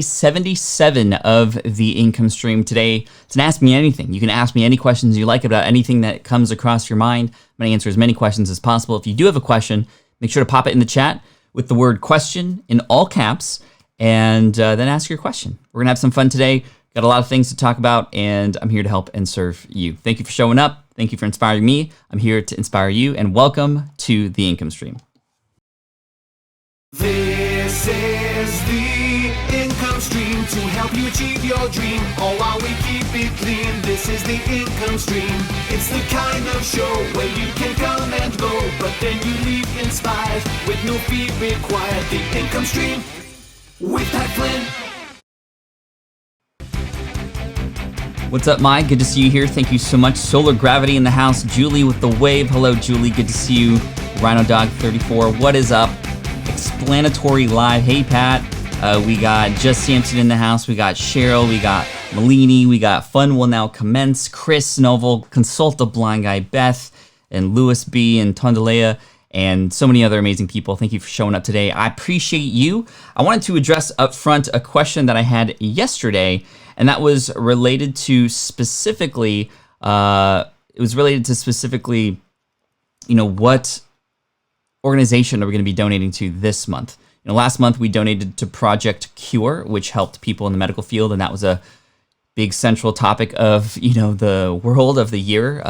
77 of the income stream today. It's an Ask Me Anything. You can ask me any questions you like about anything that comes across your mind. I'm going to answer as many questions as possible. If you do have a question, make sure to pop it in the chat with the word question in all caps, and then ask your question. We're going to have some fun today. Got a lot of things to talk about, and I'm here to help and serve you. Thank you for showing up. Thank you for inspiring me. I'm here to inspire you, and welcome to the income stream. This is the income stream to help you achieve your dream, all while we keep it clean. This is the income stream. It's the kind of show where you can come and go, but then you leave inspired with no fee required. The income stream with Pat Flynn. What's up, Mike? Good to see you here. Thank you so much. Solar Gravity in the house. Julie with the wave. Hello, Julie. Good to see you. Rhino Dog 34. What is up? Explanatory Live. Hey, Pat. We got Just Sampson in the house. We got Cheryl. We got Malini. We got Fun Will Now Commence. Chris Novel. Consult the Blind Guy. Beth. And Louis B. And Tondalea. And so many other amazing people. Thank you for showing up today. I appreciate you. I wanted to address up front a question that I had yesterday, and that was related to specifically, what organization are we going to be donating to this month? Last month we donated to Project Cure, which helped people in the medical field, and that was a big central topic of, the world of the year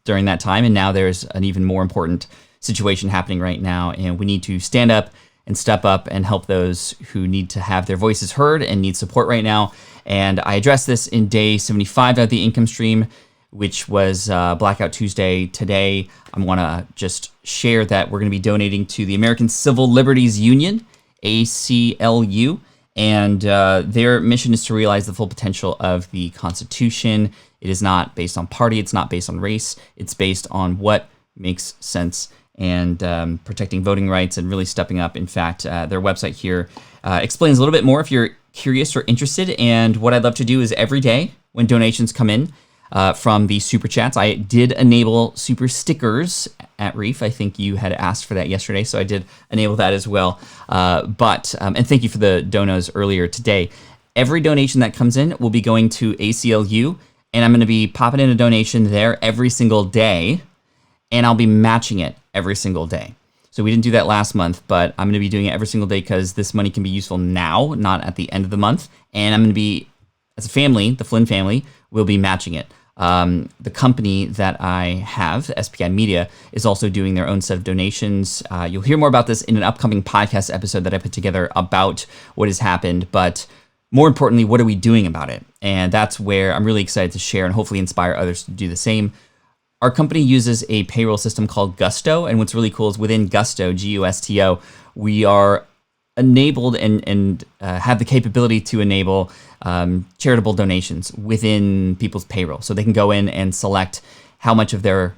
during that time. And now there's an even more important situation happening right now, and we need to stand up and step up and help those who need to have their voices heard and need support right now. And I addressed this in day 75 of the income stream, which was Blackout Tuesday. Today, I want to just share that we're going to be donating to the American Civil Liberties Union, ACLU, and their mission is to realize the full potential of the Constitution. It is not based on party. It's not based on race. It's based on what makes sense and protecting voting rights and really stepping up. In fact, their website here explains a little bit more if you're curious or interested. And what I'd love to do is every day when donations come in from the super chats, I did enable super stickers at Reef. I think you had asked for that yesterday, so I did enable that as well. And thank you for the donos earlier today. Every donation that comes in will be going to ACLU, and I'm going to be popping in a donation there every single day, and I'll be matching it every single day. So we didn't do that last month, but I'm going to be doing it every single day because this money can be useful now, not at the end of the month. And I'm going to be, as a family, the Flynn family, will be matching it. The company that I have, SPI Media, is also doing their own set of donations. You'll hear more about this in an upcoming podcast episode that I put together about what has happened, but more importantly, what are we doing about it? And that's where I'm really excited to share and hopefully inspire others to do the same. Our company uses a payroll system called Gusto, and what's really cool is within Gusto, Gusto, we are enabled and have the capability to enable charitable donations within people's payroll. So they can go in and select how much of their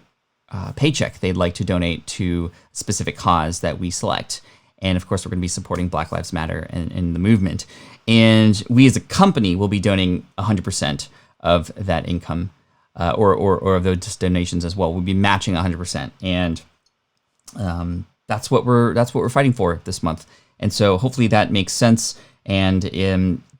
paycheck they'd like to donate to a specific cause that we select. And of course, we're going to be supporting Black Lives Matter and the movement. And we as a company will be donating 100% of that income. Or of those donations as well. We'll be matching 100%, and that's what we're fighting for this month. And so hopefully that makes sense. And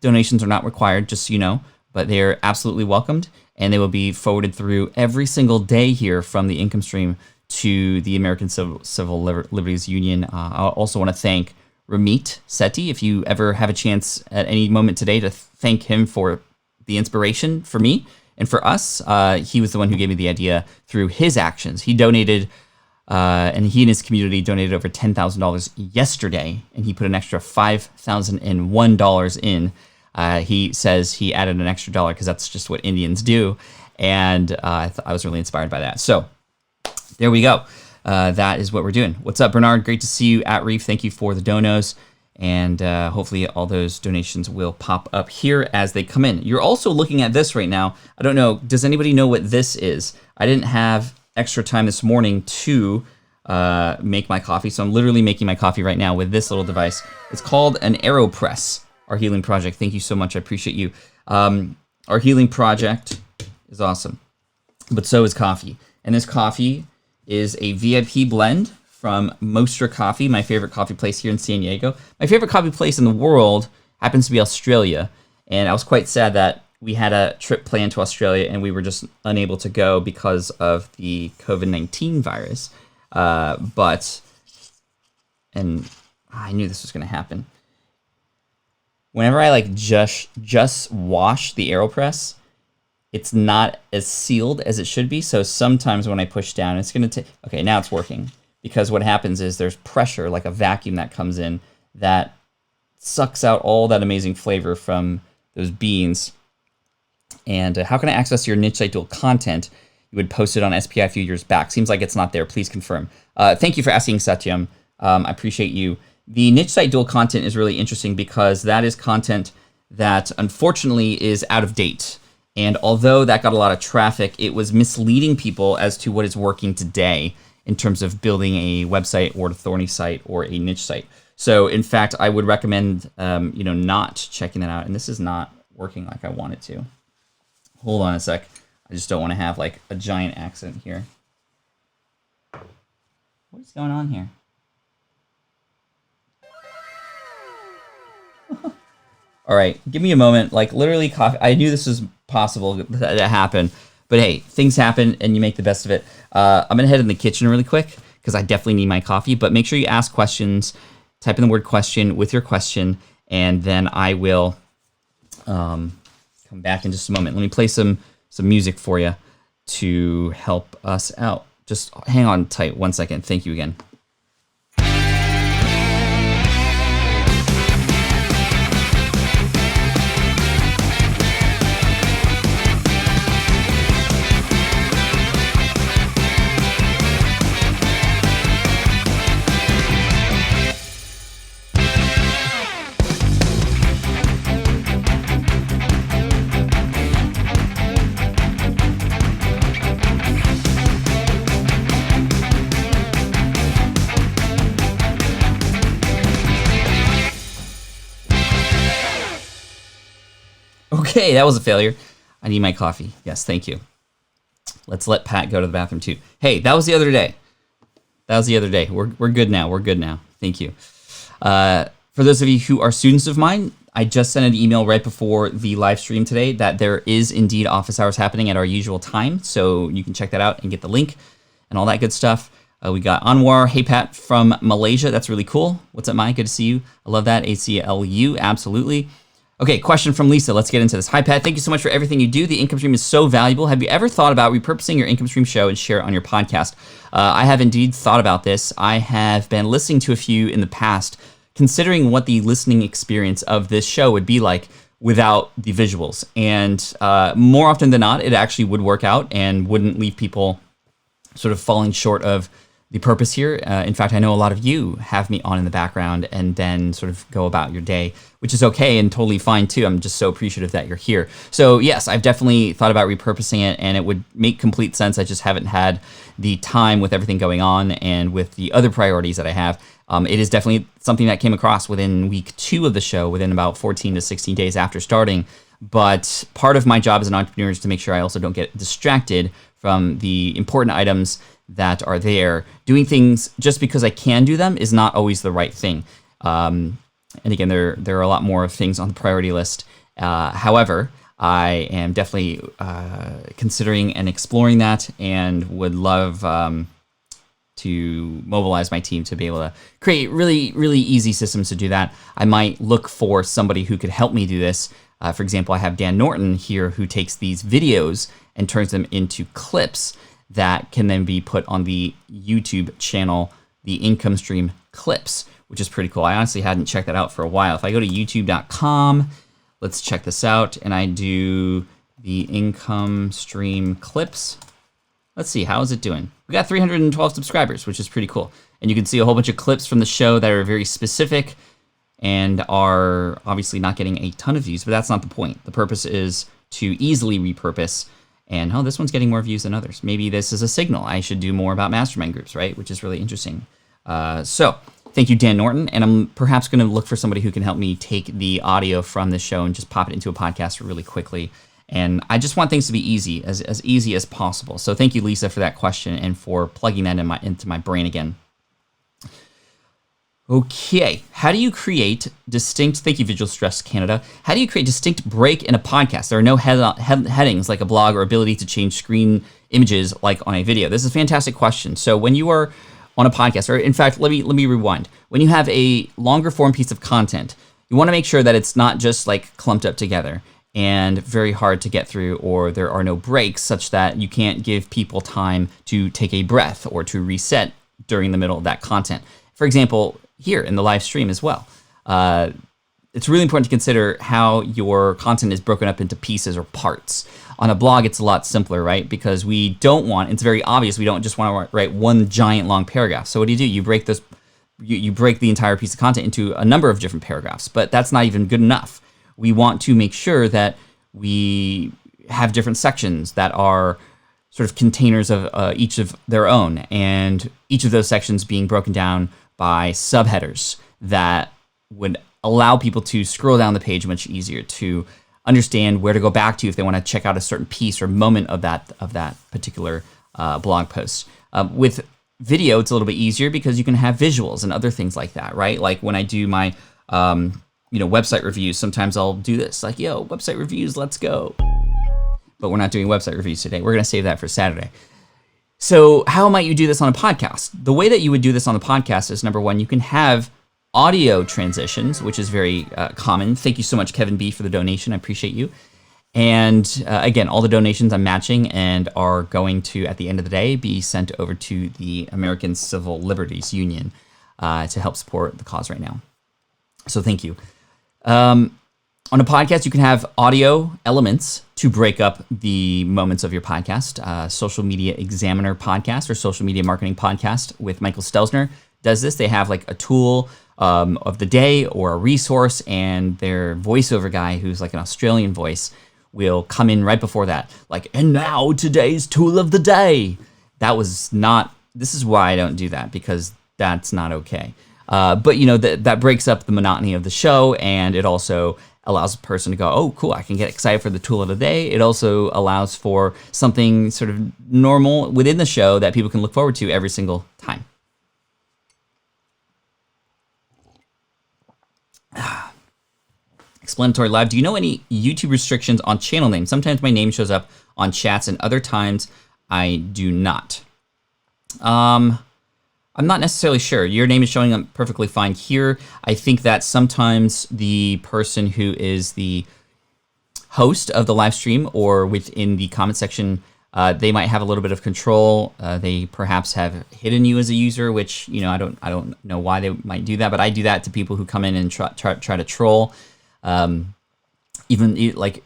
donations are not required, just so you know, but they're absolutely welcomed, and they will be forwarded through every single day here from the income stream to the American Civil Liberties Union. I also want to thank Ramit Sethi. If you ever have a chance at any moment today to thank him for the inspiration for me. And for us, he was the one who gave me the idea through his actions. He donated, and he and his community donated over $10,000 yesterday, and he put an extra $5,001 in. He says he added an extra dollar because that's just what Indians do, and I was really inspired by that. So there we go. That is what we're doing. What's up, Bernard? Great to see you at Reef. Thank you for the donos. And hopefully all those donations will pop up here as they come in. You're also looking at this right now. I don't know, does anybody know what this is? I didn't have extra time this morning to make my coffee, so I'm literally making my coffee right now with this little device. It's called an AeroPress, our healing project. Thank you so much, I appreciate you. Our healing project is awesome, but so is coffee. And this coffee is a VIP blend from Moster Coffee, my favorite coffee place here in San Diego. My favorite coffee place in the world happens to be Australia. And I was quite sad that we had a trip planned to Australia and we were just unable to go because of the COVID-19 virus. And I knew this was going to happen. Whenever I like just wash the AeroPress, it's not as sealed as it should be. So sometimes when I push down, it's going to take, okay, now it's working. Because what happens is there's pressure, like a vacuum that comes in that sucks out all that amazing flavor from those beans. And how can I access your niche site dual content? You would post it on SPI a few years back. Seems like it's not there. Please confirm. Thank you for asking, Satyam. I appreciate you. The niche site dual content is really interesting because that is content that unfortunately is out of date. And although that got a lot of traffic, it was misleading people as to what is working today in terms of building a website or a thorny site or a niche site. So in fact, I would recommend not checking that out. And this is not working like I want it to. Hold on a sec. I just don't want to have like a giant accident here. What is going on here? All right, give me a moment. Like literally coffee. I knew this was possible that happened, but hey, things happen and you make the best of it. I'm gonna head in the kitchen really quick because I definitely need my coffee, but make sure you ask questions, type in the word question with your question, and then I will come back in just a moment. Let me play some music for you to help us out. Just hang on tight 1 second. Thank you again. Okay, that was a failure. I need my coffee. Yes, thank you. Let's let Pat go to the bathroom too. Hey, that was the other day. We're good now. We're good now. Thank you. For those of you who are students of mine, I just sent an email right before the live stream today that there is indeed office hours happening at our usual time. So you can check that out and get the link and all that good stuff. We got Anwar. Hey, Pat from Malaysia. That's really cool. What's up, Mike? Good to see you. I love that. ACLU. Absolutely. Okay, question from Lisa. Let's get into this. Hi, Pat. Thank you so much for everything you do. The income stream is so valuable. Have you ever thought about repurposing your income stream show and share it on your podcast? I have indeed thought about this. I have been listening to a few in the past, considering what the listening experience of this show would be like without the visuals. And more often than not, it actually would work out and wouldn't leave people sort of falling short of the purpose here. In fact, I know a lot of you have me on in the background and then sort of go about your day, which is okay and totally fine too. I'm just so appreciative that you're here. So yes, I've definitely thought about repurposing it and it would make complete sense. I just haven't had the time with everything going on and with the other priorities that I have. It is definitely something that came across within week 2 of the show, within about 14 to 16 days after starting. But part of my job as an entrepreneur is to make sure I also don't get distracted from the important items that are there. Doing things just because I can do them is not always the right thing. And again, there are a lot more things on the priority list. However, I am definitely considering and exploring that and would love to mobilize my team to be able to create really, really easy systems to do that. I might look for somebody who could help me do this. For example, I have Dan Norton here who takes these videos and turns them into clips that can then be put on the YouTube channel, the Income Stream Clips, which is pretty cool. I honestly hadn't checked that out for a while. If I go to youtube.com, let's check this out, and I do the Income Stream Clips. Let's see, how is it doing? We got 312 subscribers, which is pretty cool. And you can see a whole bunch of clips from the show that are very specific and are obviously not getting a ton of views, but that's not the point. The purpose is to easily repurpose. And this one's getting more views than others. Maybe this is a signal. I should do more about mastermind groups, right? Which is really interesting. So thank you, Dan Norton. And I'm perhaps going to look for somebody who can help me take the audio from this show and just pop it into a podcast really quickly. And I just want things to be easy, as easy as possible. So thank you, Lisa, for that question and for plugging that into my brain again. Okay, how do you create distinct, thank you Visual Stress Canada, how do you create distinct break in a podcast? There are no headings like a blog or ability to change screen images like on a video. This is a fantastic question. So when you are on a podcast, or in fact, let me rewind. When you have a longer form piece of content, you want to make sure that it's not just like clumped up together and very hard to get through, or there are no breaks such that you can't give people time to take a breath or to reset during the middle of that content. For example, here in the live stream as well. It's really important to consider how your content is broken up into pieces or parts. On a blog, it's a lot simpler, right? Because we don't want, it's very obvious, we don't just want to write one giant long paragraph. So what do? You break this, you break the entire piece of content into a number of different paragraphs, but that's not even good enough. We want to make sure that we have different sections that are sort of containers of each of their own, and each of those sections being broken down by subheaders that would allow people to scroll down the page much easier, to understand where to go back to if they want to check out a certain piece or moment of that particular blog post. With video, it's a little bit easier because you can have visuals and other things like that, right? Like when I do my website reviews, sometimes I'll do this, like, yo, website reviews, let's go. But we're not doing website reviews today. We're going to save that for Saturday. So how might you do this on a podcast? The way that you would do this on the podcast is, number one, you can have audio transitions, which is very common. Thank you so much, Kevin B, for the donation. I appreciate you. And again, all the donations I'm matching and are going to, at the end of the day, be sent over to the American Civil Liberties Union to help support the cause right now. So thank you. On a podcast, you can have audio elements to break up the moments of your podcast. Social Media Examiner podcast or Social Media Marketing podcast with Michael Stelzner does this. They have like a tool of the day or a resource, and their voiceover guy, who's like an Australian voice, will come in right before that. Like, and now today's tool of the day. This is why I don't do that, because that's not okay. But that breaks up the monotony of the show, and it also allows a person to go, oh, cool, I can get excited for the tool of the day. It also allows for something sort of normal within the show that people can look forward to every single time. Explanatory Live. Do you know any YouTube restrictions on channel names? Sometimes my name shows up on chats and other times I do not. I'm not necessarily sure. Your name is showing up perfectly fine here. I think that sometimes the person who is the host of the live stream or within the comment section, they might have a little bit of control. They perhaps have hidden you as a user, which I don't know why they might do that, but I do that to people who come in and try to troll. Even like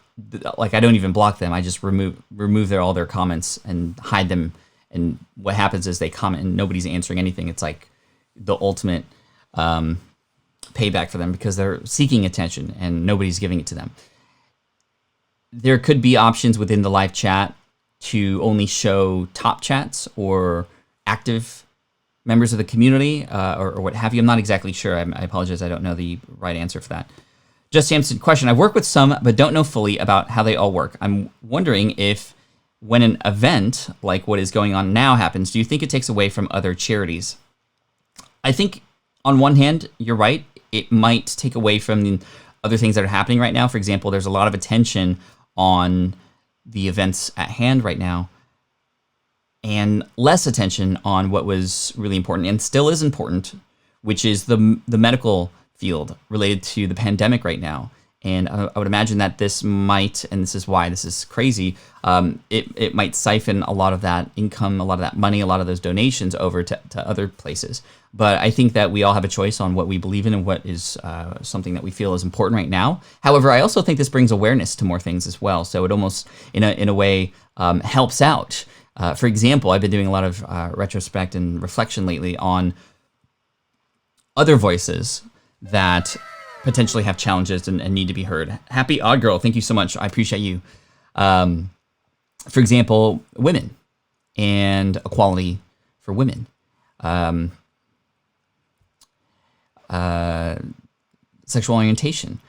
I don't even block them. I just remove all their comments and hide them. And what happens is they comment and nobody's answering anything. It's like the ultimate payback for them because they're seeking attention and nobody's giving it to them. There could be options within the live chat to only show top chats or active members of the community or what have you. I'm not exactly sure. I apologize. I don't know the right answer for that. Just Samson, question. I've worked with some, but don't know fully about how they all work. I'm wondering if when an event like what is going on now happens, do you think it takes away from other charities? I think on one hand, you're right. It might take away from the other things that are happening right now. For example, there's a lot of attention on the events at hand right now and less attention on what was really important and still is important, which is the medical field related to the pandemic right now. And I would imagine that this might, and this is why this is crazy, it might siphon a lot of that income, a lot of that money, a lot of those donations over to other places. But I think that we all have a choice on what we believe in and what is something that we feel is important right now. However, I also think this brings awareness to more things as well. So it almost, in a way, helps out. For example, I've been doing a lot of retrospect and reflection lately on other voices that potentially have challenges and need to be heard. Happy Odd Girl, thank you so much. I appreciate you. For example, women and equality for women. Sexual orientation,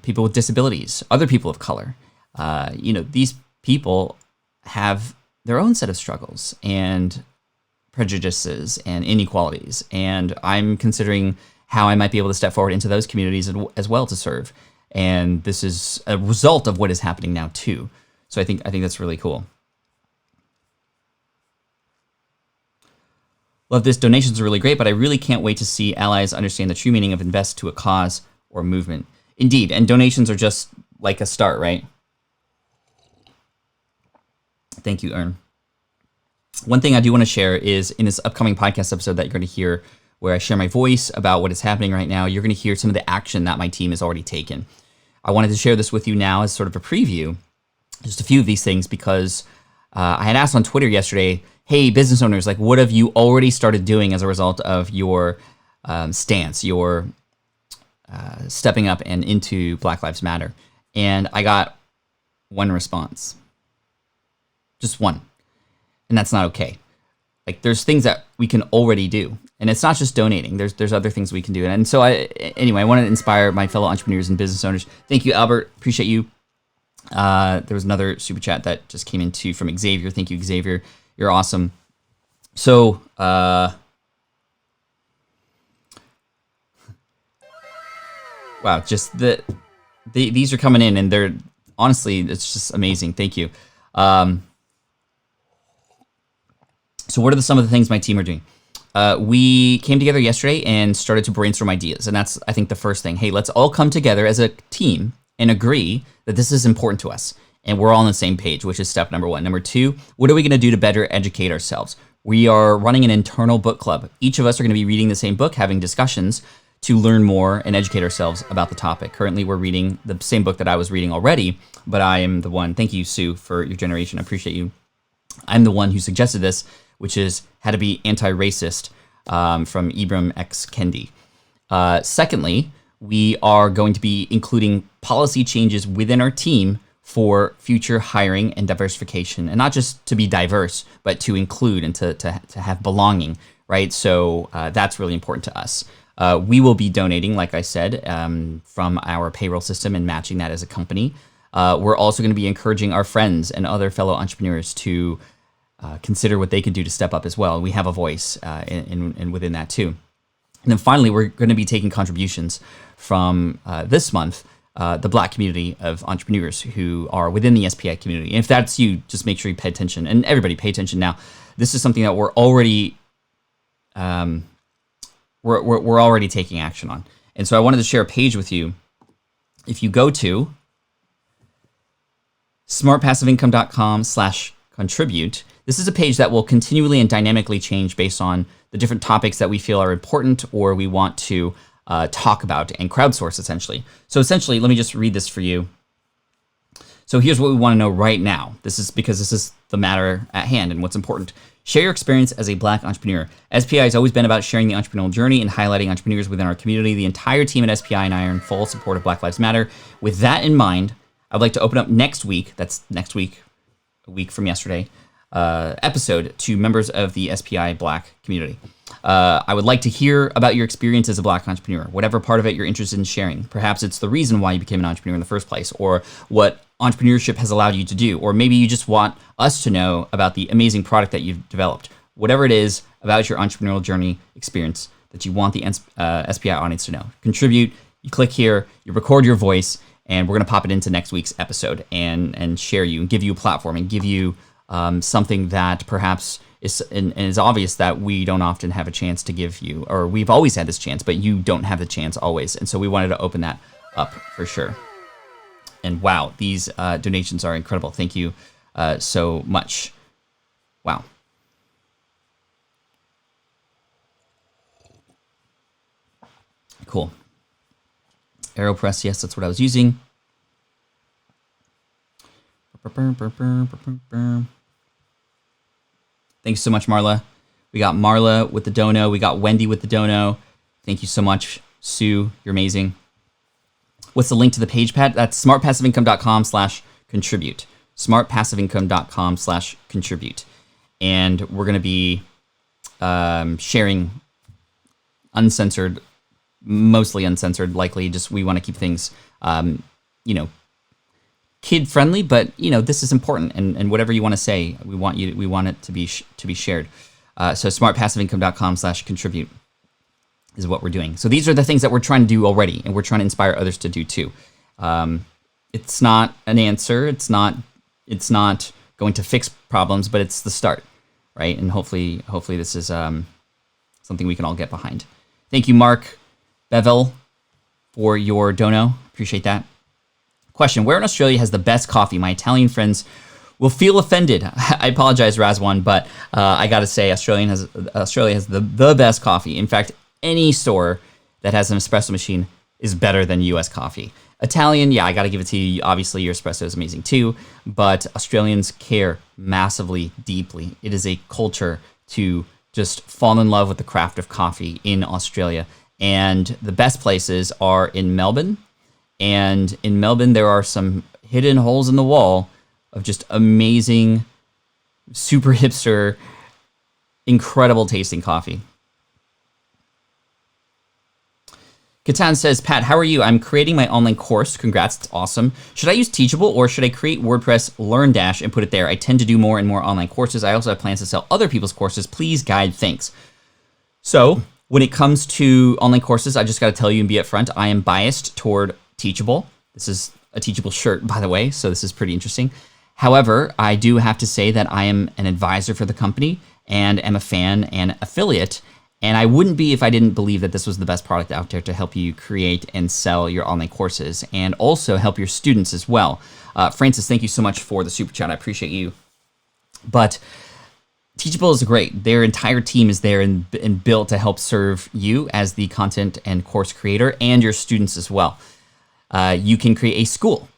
people with disabilities, other people of color. These people have their own set of struggles and prejudices and inequalities. And I'm considering how I might be able to step forward into those communities as well to serve. And this is a result of what is happening now too. So I think that's really cool. Love this. Donations are really great, but I really can't wait to see allies understand the true meaning of invest to a cause or movement. Indeed, and donations are just like a start, right? Thank you, Ern. One thing I do want to share is in this upcoming podcast episode that you're going to hear, where I share my voice about what is happening right now, you're going to hear some of the action that my team has already taken. I wanted to share this with you now as sort of a preview, just a few of these things, because I had asked on Twitter yesterday, hey, business owners, like, what have you already started doing as a result of your stance, your stepping up and into Black Lives Matter? And I got one response. Just one. And that's not okay. Like, there's things that we can already do. And it's not just donating. There's other things we can do. And so I want to inspire my fellow entrepreneurs and business owners. Thank you, Albert. Appreciate you. There was another super chat that just came in too from Xavier. Thank you, Xavier. You're awesome. So, wow, just these are coming in, and they're honestly, it's just amazing. Thank you. So what are some of the things my team are doing? We came together yesterday and started to brainstorm ideas. And that's, I think, the first thing. Hey, let's all come together as a team and agree that this is important to us. And we're all on the same page, which is step number one. Number two, what are we going to do to better educate ourselves? We are running an internal book club. Each of us are going to be reading the same book, having discussions to learn more and educate ourselves about the topic. Currently, we're reading the same book that I was reading already, but I am the one. Thank you, Sue, for your generation. I appreciate you. I'm the one who suggested this, which is How to Be Anti-Racist from Ibram X. Kendi. Secondly, we are going to be including policy changes within our team for future hiring and diversification, and not just to be diverse, but to include and to have belonging, right? So that's really important to us. We will be donating, like I said, from our payroll system and matching that as a company. We're also going to be encouraging our friends and other fellow entrepreneurs to consider what they can do to step up as well. We have a voice in within that too. And then finally, we're going to be taking contributions from this month, the Black community of entrepreneurs who are within the SPI community. And if that's you, just make sure you pay attention. And everybody pay attention now. This is something that we're already we're already taking action on. And so I wanted to share a page with you. If you go to smartpassiveincome.com/contribute, this is a page that will continually and dynamically change based on the different topics that we feel are important or we want to talk about and crowdsource, essentially. So essentially, let me just read this for you. So here's what we want to know right now. This is because this is the matter at hand and what's important. Share your experience as a Black entrepreneur. SPI has always been about sharing the entrepreneurial journey and highlighting entrepreneurs within our community. The entire team at SPI and I are in full support of Black Lives Matter. With that in mind, I'd like to open up next week, that's next week, a week from yesterday, episode to members of the SPI Black community. I would like to hear about your experience as a Black entrepreneur, whatever part of it you're interested in sharing. Perhaps it's the reason why you became an entrepreneur in the first place, or what entrepreneurship has allowed you to do, or maybe you just want us to know about the amazing product that you've developed. Whatever it is about your entrepreneurial journey experience that you want the SPI audience to know. Contribute, you click here, you record your voice, and we're going to pop it into next week's episode and share you and give you a platform and give you something that perhaps is obvious that we don't often have a chance to give you, or we've always had this chance, but you don't have the chance always. And so we wanted to open that up for sure. And wow, these donations are incredible. Thank you so much. Wow. Cool. AeroPress, yes, that's what I was using. Thanks so much, Marla. We got Marla with the dono. We got Wendy with the dono. Thank you so much, Sue. You're amazing. What's the link to the page, Pat? That's smartpassiveincome.com/contribute. smartpassiveincome.com/contribute. And we're going to be sharing uncensored, mostly uncensored, likely. Just we want to keep things, kid friendly, but this is important. And whatever you want to say, we want it to be shared. So smartpassiveincome.com/contribute is what we're doing. So these are the things that we're trying to do already, and we're trying to inspire others to do too. It's not an answer. It's not going to fix problems, but it's the start, right? And hopefully this is something we can all get behind. Thank you, Mark Bevel, for your dono. Appreciate that. Question: where in Australia has the best coffee? My Italian friends will feel offended. I apologize, Razwan, but I got to say Australia has the best coffee. In fact, any store that has an espresso machine is better than US coffee. Italian, yeah, I got to give it to you. Obviously, your espresso is amazing too, but Australians care massively, deeply. It is a culture to just fall in love with the craft of coffee in Australia. And the best places are in Melbourne. And in Melbourne, there are some hidden holes in the wall of just amazing, super hipster, incredible tasting coffee. Katan says, Pat, how are you? I'm creating my online course. Congrats, it's awesome. Should I use Teachable or should I create WordPress LearnDash and put it there? I tend to do more and more online courses. I also have plans to sell other people's courses. Please guide, thanks. So when it comes to online courses, I just got to tell you and be upfront, I am biased toward Teachable. This is a Teachable shirt, by the way, so this is pretty interesting. However, I do have to say that I am an advisor for the company and am a fan and affiliate. And I wouldn't be if I didn't believe that this was the best product out there to help you create and sell your online courses and also help your students as well. Francis, thank you so much for the super chat. I appreciate you. But Teachable is great. Their entire team is there and built to help serve you as the content and course creator and your students as well. You can create a school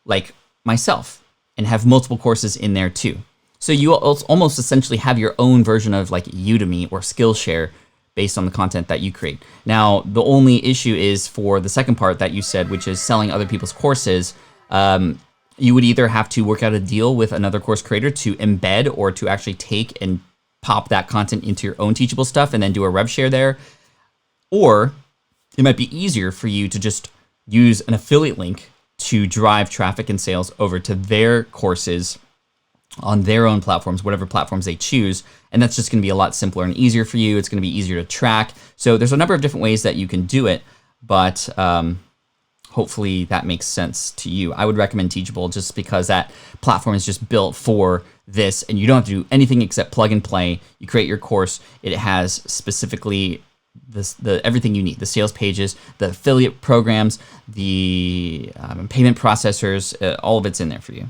like myself and have multiple courses in there too. So you almost essentially have your own version of like Udemy or Skillshare based on the content that you create. Now, the only issue is for the second part that you said, which is selling other people's courses. You would either have to work out a deal with another course creator to embed or to actually take and pop that content into your own Teachable stuff and then do a rev share there. Or it might be easier for you to just use an affiliate link to drive traffic and sales over to their courses on their own platforms, whatever platforms they choose. And that's just going to be a lot simpler and easier for you. It's going to be easier to track. So there's a number of different ways that you can do it, but hopefully that makes sense to you. I would recommend Teachable just because that platform is just built for this and you don't have to do anything except plug and play. You create your course. It has specifically the everything you need, the sales pages, the affiliate programs, the payment processors, all of it's in there for you.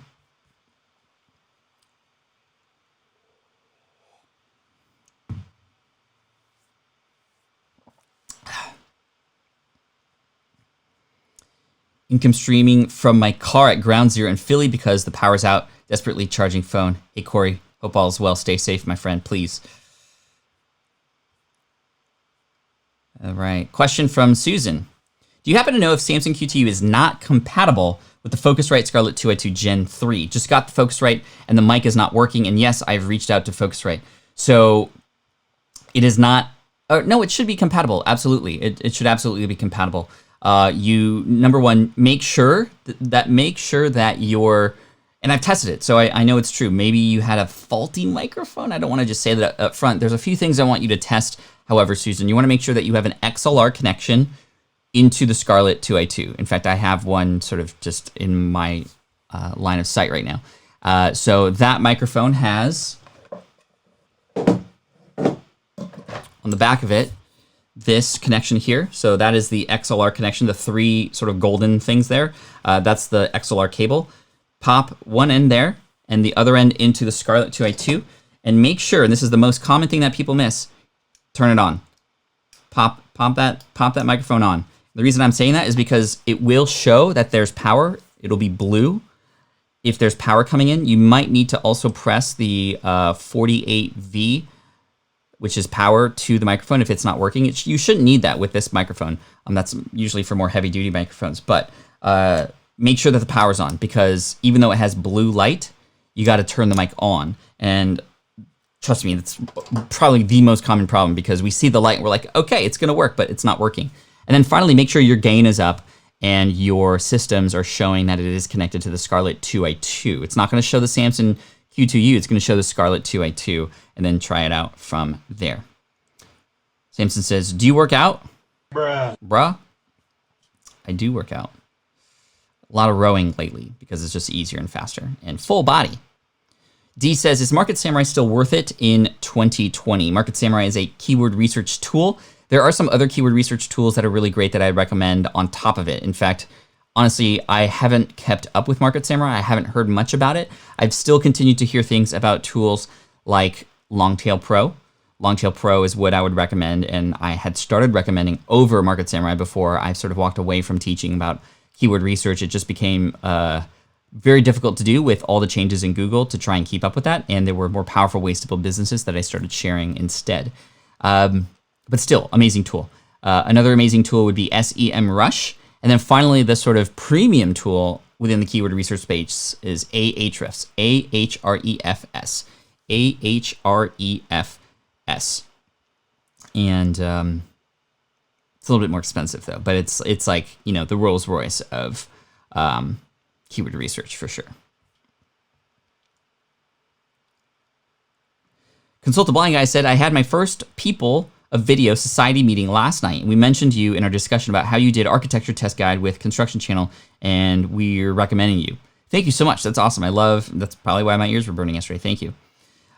Income streaming from my car at Ground Zero in Philly because the power's out. Desperately charging phone. Hey, Corey. Hope all is well. Stay safe, my friend, please. All right. Question from Susan. Do you happen to know if Samsung QTU is not compatible with the Focusrite Scarlett 2i2 Gen 3? Just got the Focusrite and the mic is not working. And yes, I've reached out to Focusrite. So it is not... no, it should be compatible. Absolutely. It should absolutely be compatible. Number one, make sure that your, and I've tested it, so I know it's true. Maybe you had a faulty microphone. I don't want to just say that up front. There's a few things I want you to test. However, Susan, you want to make sure that you have an XLR connection into the Scarlett 2i2. In fact, I have one sort of just in my line of sight right now. So that microphone has, on the back of it, this connection here. So that is the XLR connection, the three sort of golden things there. That's the XLR cable. Pop one end there and the other end into the Scarlett 2i2 and make sure, and this is the most common thing that people miss, turn it on. Pop that microphone on. The reason I'm saying that is because it will show that there's power. It'll be blue. If there's power coming in, you might need to also press the 48V, which is power to the microphone if it's not working. You shouldn't need that with this microphone. That's usually for more heavy duty microphones, but make sure that the power's on because even though it has blue light, you got to turn the mic on. And trust me, that's probably the most common problem because we see the light and we're like, okay, it's going to work, but it's not working. And then finally, make sure your gain is up and your systems are showing that it is connected to the Scarlett 2i2. It's not going to show the Samsung Q2U, it's going to show the Scarlett 2i2 and then try it out from there. Samson says, do you work out? Bruh. I do work out. A lot of rowing lately because it's just easier and faster and full body. D says, is Market Samurai still worth it in 2020? Market Samurai is a keyword research tool. There are some other keyword research tools that are really great that I'd recommend on top of it. In fact, honestly, I haven't kept up with Market Samurai. I haven't heard much about it. I've still continued to hear things about tools like Longtail Pro. Longtail Pro is what I would recommend, and I had started recommending over Market Samurai before I sort of walked away from teaching about keyword research. It just became very difficult to do with all the changes in Google to try and keep up with that, and there were more powerful ways to build businesses that I started sharing instead. But still, amazing tool. Another amazing tool would be SEM Rush. And then finally, the sort of premium tool within the keyword research space is Ahrefs. Ahrefs. Ahrefs. And it's a little bit more expensive though, but it's like, you know, the Rolls Royce of keyword research for sure. Consult the Blind Guy said, I had my first People of Video Society meeting last night. We mentioned you in our discussion about how you did architecture test guide with Construction Channel, and we're recommending you. Thank you so much. That's awesome. That's probably why my ears were burning yesterday. Thank you.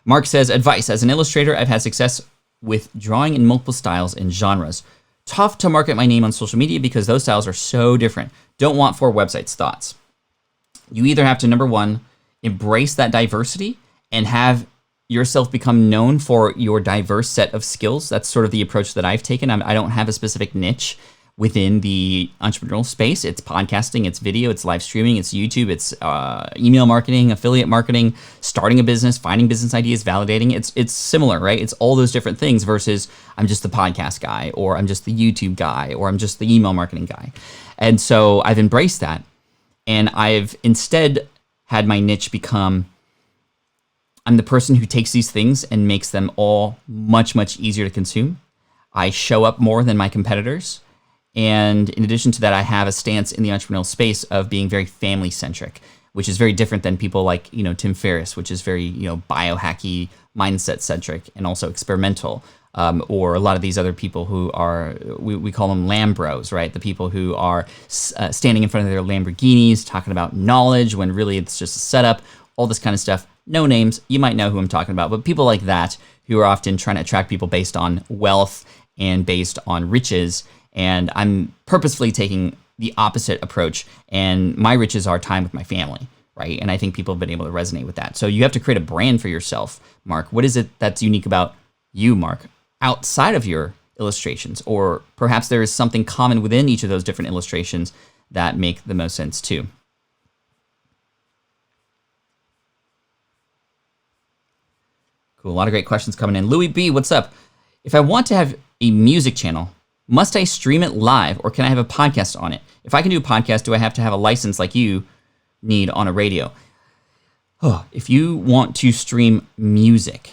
Mark says, advice. As an illustrator, I've had success with drawing in multiple styles and genres. Tough to market my name on social media because those styles are so different. Don't want 4 websites. Thoughts? You either have to, number one, embrace that diversity and have yourself become known for your diverse set of skills. That's sort of the approach that I've taken. I don't have a specific niche within the entrepreneurial space. It's podcasting, it's video, it's live streaming, it's YouTube, it's email marketing, affiliate marketing, starting a business, finding business ideas, validating. It's similar, right? It's all those different things versus I'm just the podcast guy, or I'm just the YouTube guy, or I'm just the email marketing guy. And so I've embraced that. And I've instead had my niche become, I'm the person who takes these things and makes them all much, much easier to consume. I show up more than my competitors. And in addition to that, I have a stance in the entrepreneurial space of being very family centric, which is very different than people like, you know, Tim Ferriss, which is very, you know, biohacky, mindset centric and also experimental. Or a lot of these other people who are, we call them Lambros, right? The people who are standing in front of their Lamborghinis, talking about knowledge when really it's just a setup, all this kind of stuff. No names, you might know who I'm talking about, but people like that who are often trying to attract people based on wealth and based on riches. And I'm purposefully taking the opposite approach. And my riches are time with my family, right? And I think people have been able to resonate with that. So you have to create a brand for yourself, Mark. What is it that's unique about you, Mark, outside of your illustrations? Or perhaps there is something common within each of those different illustrations that make the most sense too. Cool, a lot of great questions coming in. Louis B, what's up? If I want to have a music channel, must I stream it live or can I have a podcast on it? If I can do a podcast, do I have to have a license like you need on a radio? If you want to stream music,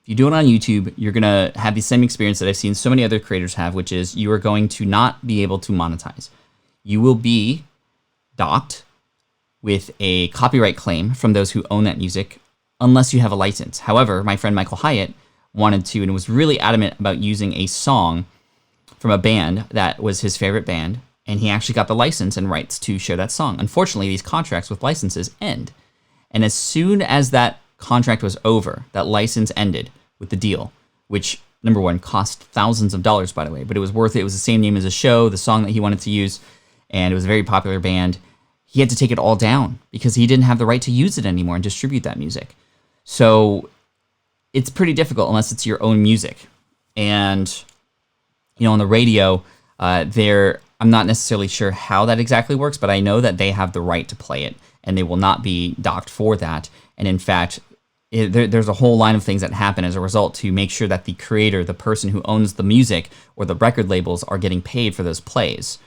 if you do it on YouTube, you're going to have the same experience that I've seen so many other creators have, which is you are going to not be able to monetize. You will be docked with a copyright claim from those who own that music unless you have a license. However, my friend Michael Hyatt wanted to and was really adamant about using a song from a band that was his favorite band, and he actually got the license and rights to show that song. Unfortunately, these contracts with licenses end. And as soon as that contract was over, that license ended with the deal, which, number one, cost thousands of dollars, by the way, but it was worth it. It was the same name as the show, the song that he wanted to use, and it was a very popular band. He had to take it all down because he didn't have the right to use it anymore and distribute that music. So it's pretty difficult unless it's your own music. And, you know, on the radio, I'm not necessarily sure how that exactly works, but I know that they have the right to play it and they will not be docked for that. And in fact, there's a whole line of things that happen as a result to make sure that the creator, the person who owns the music or the record labels, are getting paid for those plays,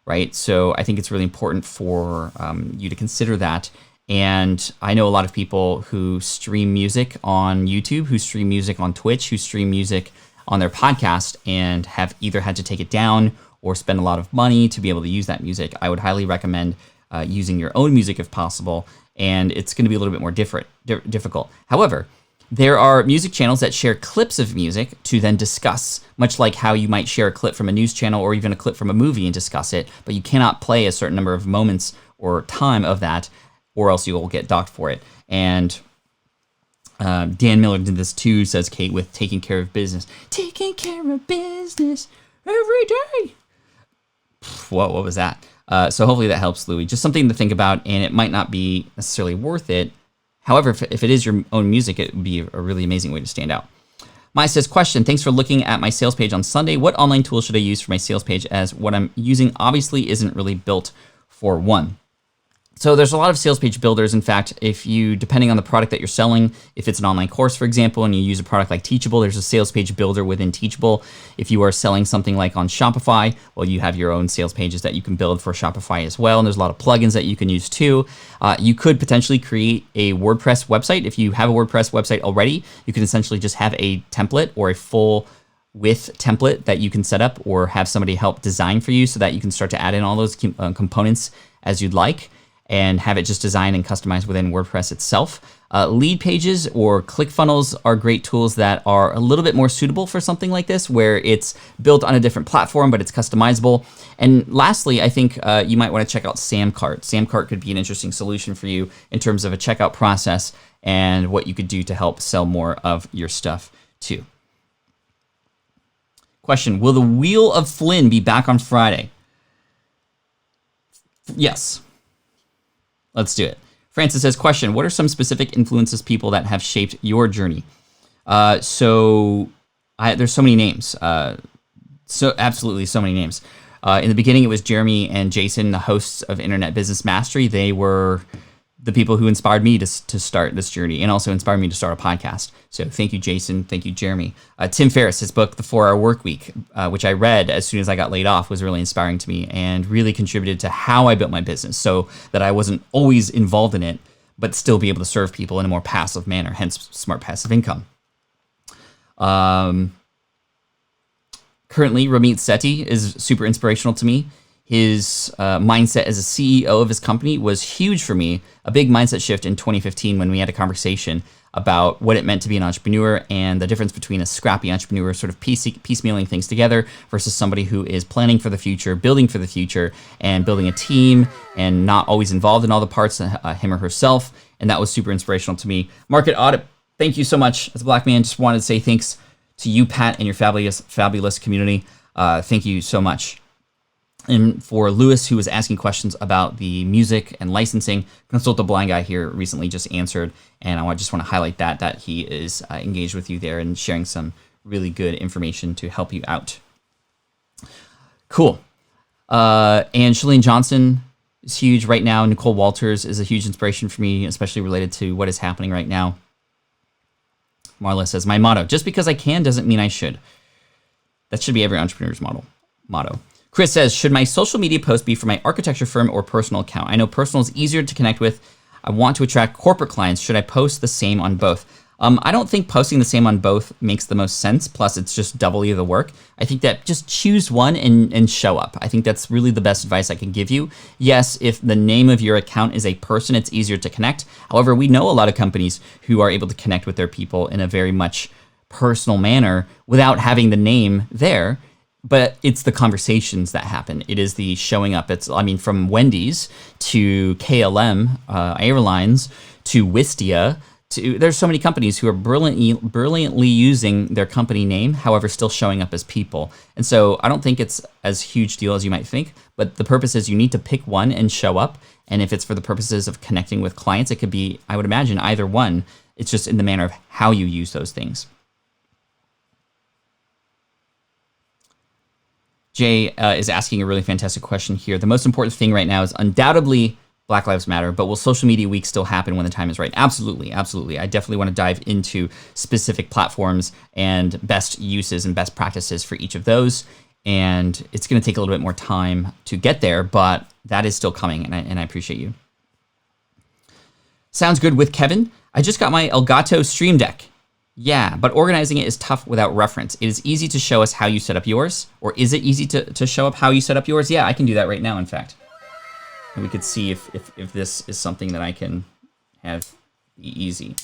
right? So I think it's really important for you to consider that. And I know a lot of people who stream music on YouTube, who stream music on Twitch, who stream music on their podcast and have either had to take it down or spend a lot of money to be able to use that music. I would highly recommend using your own music if possible and it's going to be a little bit more difficult. However, there are music channels that share clips of music to then discuss, much like how you might share a clip from a news channel or even a clip from a movie and discuss it, but you cannot play a certain number of moments or time of that, or else you will get docked for it. And Dan Miller did this too, says Kate, with taking care of business. Taking care of business every day. Whoa, what was that? So hopefully that helps, Louis. Just something to think about, and it might not be necessarily worth it. However, if it is your own music, it would be a really amazing way to stand out. Maya says, question, thanks for looking at my sales page on Sunday. What online tool should I use for my sales page, as what I'm using obviously isn't really built for one? So there's a lot of sales page builders. In fact, if you, depending on the product that you're selling, if it's an online course, for example, and you use a product like Teachable, there's a sales page builder within Teachable. If you are selling something like on Shopify, well, you have your own sales pages that you can build for Shopify as well. And there's a lot of plugins that you can use too. You could potentially create a WordPress website. If you have a WordPress website already, you can essentially just have a template or a full width template that you can set up, or have somebody help design for you so that you can start to add in all those components as you'd like, and have it just designed and customized within WordPress itself. Lead pages or ClickFunnels are great tools that are a little bit more suitable for something like this, where it's built on a different platform, but it's customizable. And lastly, I think you might want to check out Samcart. Samcart could be an interesting solution for you in terms of a checkout process and what you could do to help sell more of your stuff too. Question, will the Wheel of Flynn be back on Friday? Yes. Let's do it. Francis says, question, what are some specific influences, people that have shaped your journey? There's so many names. Absolutely so many names. In the beginning, it was Jeremy and Jason, the hosts of Internet Business Mastery. They were the people who inspired me to start this journey, and also inspired me to start a podcast. So thank you, Jason. Thank you, Jeremy. Tim Ferriss, his book, The 4-Hour Workweek, which I read as soon as I got laid off, was really inspiring to me and really contributed to how I built my business, so that I wasn't always involved in it, but still be able to serve people in a more passive manner, hence smart passive income. Currently, Ramit Sethi is super inspirational to me. His mindset as a CEO of his company was huge for me. A big mindset shift in 2015 when we had a conversation about what it meant to be an entrepreneur and the difference between a scrappy entrepreneur sort of piecemealing things together versus somebody who is planning for the future, building for the future, and building a team and not always involved in all the parts, him or herself. And that was super inspirational to me. Market Audit, thank you so much. As a black man, just wanted to say thanks to you, Pat, and your fabulous community. Thank you so much. And for Lewis, who was asking questions about the music and licensing, Consult the Blind Guy here recently just answered, and I just want to highlight that he is engaged with you there and sharing some really good information to help you out. Cool. And Shalene Johnson is huge right now. Nicole Walters is a huge inspiration for me, especially related to what is happening right now. Marla says, my motto, just because I can doesn't mean I should. That should be every entrepreneur's motto. Chris says, should my social media post be for my architecture firm or personal account? I know personal is easier to connect with. I want to attract corporate clients. Should I post the same on both? I don't think posting the same on both makes the most sense. Plus, it's just doubly the work. I think that just choose one and show up. I think that's really the best advice I can give you. Yes, if the name of your account is a person, it's easier to connect. However, we know a lot of companies who are able to connect with their people in a very much personal manner without having the name there. But it's the conversations that happen. It is the showing up. From Wendy's to KLM Airlines to Wistia, there's so many companies who are brilliantly using their company name, however, still showing up as people. And so I don't think it's as huge deal as you might think, but the purpose is you need to pick one and show up. And if it's for the purposes of connecting with clients, it could be, I would imagine, either one. It's just in the manner of how you use those things. Jay is asking a really fantastic question here. The most important thing right now is undoubtedly Black Lives Matter, but will Social Media Week still happen when the time is right? Absolutely, absolutely. I definitely want to dive into specific platforms and best uses and best practices for each of those. And it's going to take a little bit more time to get there, but that is still coming, and I appreciate you. Sounds good with Kevin. I just got my Elgato Stream Deck. Yeah, but organizing it is tough without reference. It is easy to show us how you set up yours, or is it easy to show up how you set up yours? Yeah, I can do that right now, in fact. And we could see if this is something that I can have be easy.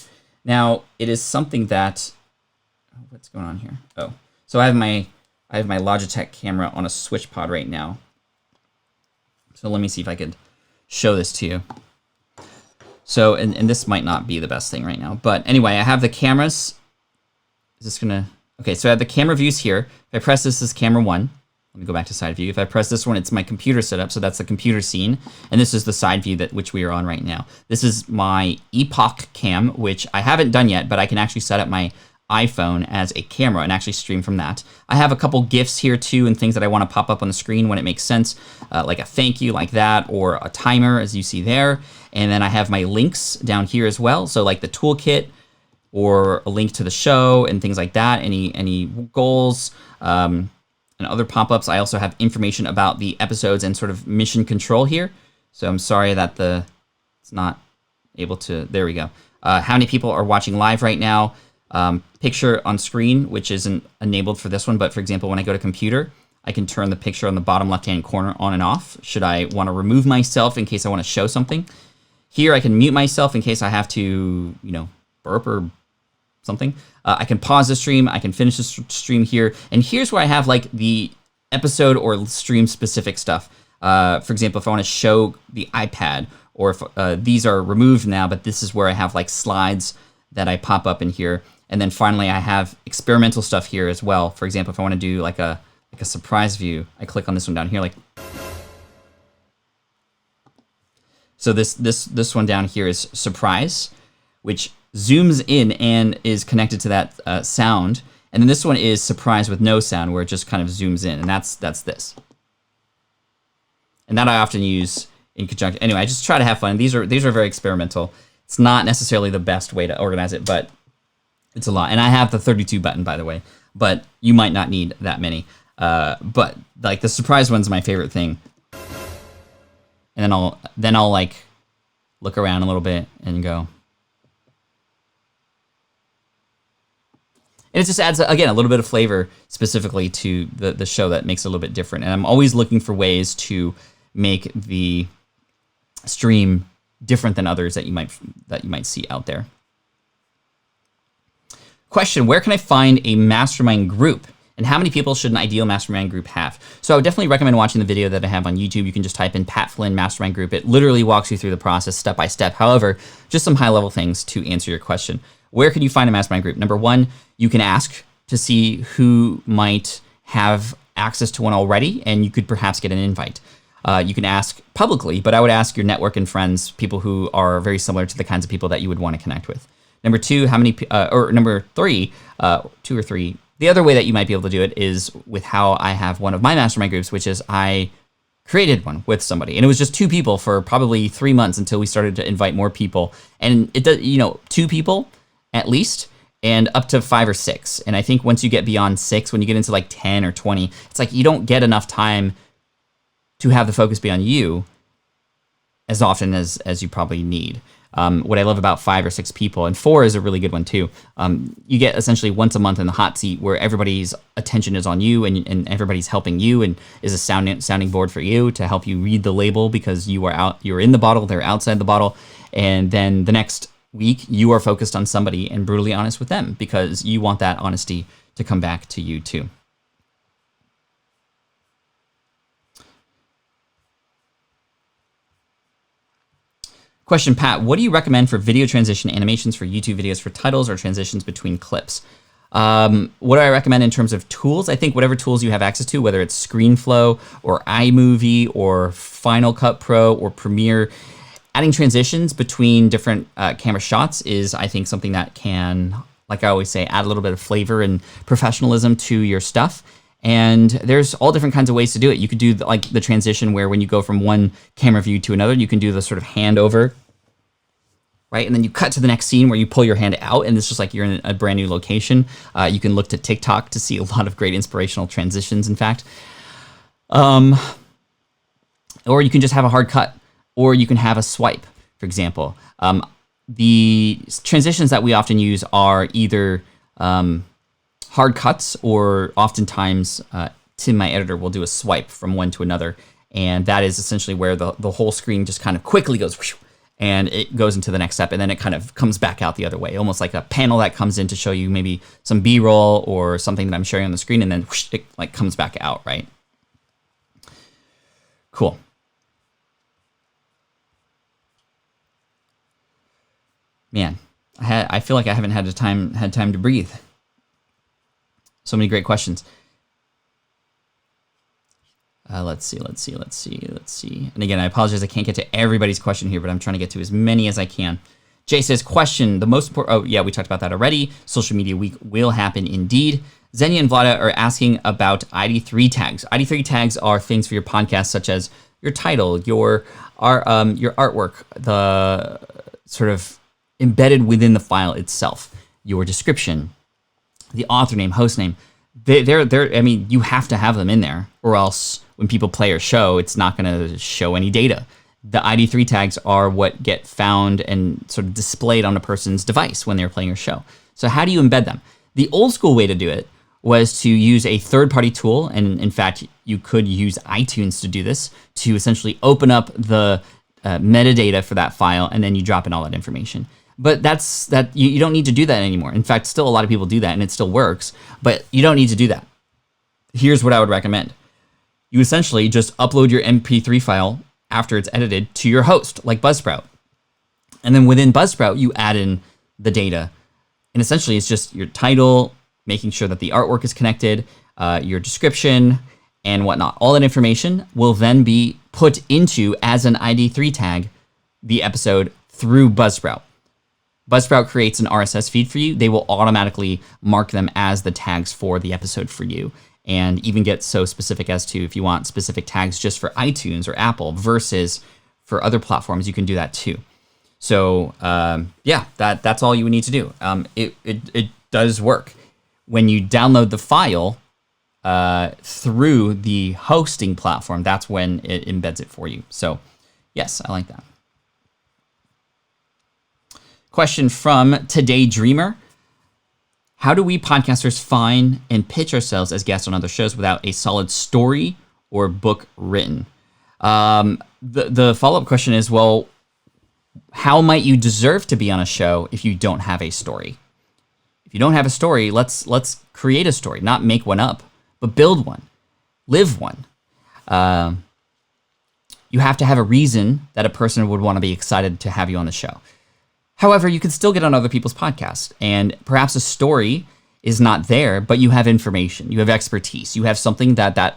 Now, it is something that, what's going on here? Oh, so I have my Logitech camera on a switch pod right now. So let me see if I could show this to you. So, and this might not be the best thing right now, but anyway, I have the cameras. Is this gonna, okay, so I have the camera views here. If I press this is camera 1. Let me go back to side view. If I press this one, it's my computer setup, so that's the computer scene. And this is the side view which we are on right now. This is my Epoch Cam, which I haven't done yet, but I can actually set up my iPhone as a camera and actually stream from that. I have a couple GIFs here too and things that I want to pop up on the screen when it makes sense, like a thank you like that, or a timer as you see there. And then I have my links down here as well. So like the toolkit or a link to the show and things like that, any goals, and other pop-ups. I also have information about the episodes and sort of mission control here. So I'm sorry that it's not able to, there we go. How many people are watching live right now? Picture on screen, which isn't enabled for this one, but for example, when I go to computer, I can turn the picture on the bottom left-hand corner on and off, should I want to remove myself in case I want to show something. Here I can mute myself in case I have to, burp or something. I can pause the stream, I can finish the stream here, and here's where I have like the episode or stream specific stuff. For example, if I want to show the iPad, or if these are removed now, but this is where I have like slides that I pop up in here. And then finally I have experimental stuff here as well. For example, if I want to do like a surprise view, I click on this one down here, like, so this one down here is surprise, which zooms in and is connected to that sound. And then this one is surprise with no sound, where it just kind of zooms in, and that's this. And that I often use in conjunction. Anyway, I just try to have fun. These are very experimental. It's not necessarily the best way to organize it, but it's a lot. And I have the 32 button, by the way, but you might not need that many. But like the surprise one's my favorite thing. And then I'll like look around a little bit and go. And it just adds, again, a little bit of flavor specifically to the show that makes it a little bit different. And I'm always looking for ways to make the stream different than others that you might see out there. Question, where can I find a mastermind group? And how many people should an ideal mastermind group have? So I would definitely recommend watching the video that I have on YouTube. You can just type in Pat Flynn Mastermind Group. It literally walks you through the process step by step. However, just some high level things to answer your question. Where can you find a mastermind group? Number one, you can ask to see who might have access to one already, and you could perhaps get an invite. You can ask publicly, but I would ask your network and friends, people who are very similar to the kinds of people that you would want to connect with. Number two, number three, two or three, the other way that you might be able to do it is with how I have one of my mastermind groups, which is I created one with somebody, and it was just 2 people for probably 3 months until we started to invite more people. And it does, 2 people at least, and up to 5 or 6. And I think once you get beyond 6, when you get into like 10 or 20, it's like you don't get enough time to have the focus be on you as often as you probably need. What I love about 5 or 6 people, and 4 is a really good one too, you get essentially once a month in the hot seat where everybody's attention is on you and everybody's helping you and is a sounding board for you to help you read the label because you're in the bottle, they're outside the bottle. And then the next week you are focused on somebody and brutally honest with them because you want that honesty to come back to you too. Question, Pat, what do you recommend for video transition animations for YouTube videos for titles or transitions between clips? What do I recommend in terms of tools? I think whatever tools you have access to, whether it's ScreenFlow or iMovie or Final Cut Pro or Premiere, adding transitions between different camera shots is, I think, something that can, like I always say, add a little bit of flavor and professionalism to your stuff. And there's all different kinds of ways to do it. You could do like the transition where when you go from one camera view to another, you can do the sort of hand over, right? And then you cut to the next scene where you pull your hand out and it's just like you're in a brand new location. You can look to TikTok to see a lot of great inspirational transitions, in fact. Or you can just have a hard cut, or you can have a swipe, for example. The transitions that we often use are either hard cuts, or oftentimes Tim, my editor, will do a swipe from one to another. And that is essentially where the whole screen just kind of quickly goes whoosh, and it goes into the next step, and then it kind of comes back out the other way, almost like a panel that comes in to show you maybe some B-roll or something that I'm sharing on the screen, and then whoosh, it like comes back out, right? Cool. Man, I feel like I haven't had time to breathe. So many great questions. Let's see. And again, I apologize, I can't get to everybody's question here, but I'm trying to get to as many as I can. Jay says, question, the most important, oh yeah, we talked about that already. Social Media Week will happen indeed. Xenia and Vlada are asking about ID3 tags. ID3 tags are things for your podcast, such as your title, your artwork, the sort of embedded within the file itself, your description, the author name, host name. I mean, you have to have them in there, or else when people play your show, it's not going to show any data. The ID3 tags are what get found and sort of displayed on a person's device when they're playing your show. So how do you embed them? The old school way to do it was to use a third-party tool, and in fact, you could use iTunes to do this, to essentially open up the metadata for that file, and then you drop in all that information. But you don't need to do that anymore. In fact, still a lot of people do that, and it still works, but you don't need to do that. Here's what I would recommend. You essentially just upload your MP3 file after it's edited to your host, like Buzzsprout. And then within Buzzsprout, you add in the data. And essentially, it's just your title, making sure that the artwork is connected, your description, and whatnot. All that information will then be put into, as an ID3 tag, the episode through Buzzsprout. Buzzsprout creates an RSS feed for you. They will automatically mark them as the tags for the episode for you, and even get so specific as to, if you want specific tags just for iTunes or Apple versus for other platforms, you can do that too. So yeah, that's all you would need to do. It does work. When you download the file through the hosting platform, that's when it embeds it for you. So yes, I like that. Question from Today Dreamer. How do we podcasters find and pitch ourselves as guests on other shows without a solid story or book written? The follow-up question is, well, how might you deserve to be on a show if you don't have a story? If you don't have a story, let's create a story, not make one up, but build one, live one. You have to have a reason that a person would want to be excited to have you on the show. However, you can still get on other people's podcasts, and perhaps a story is not there, but you have information, you have expertise, you have something that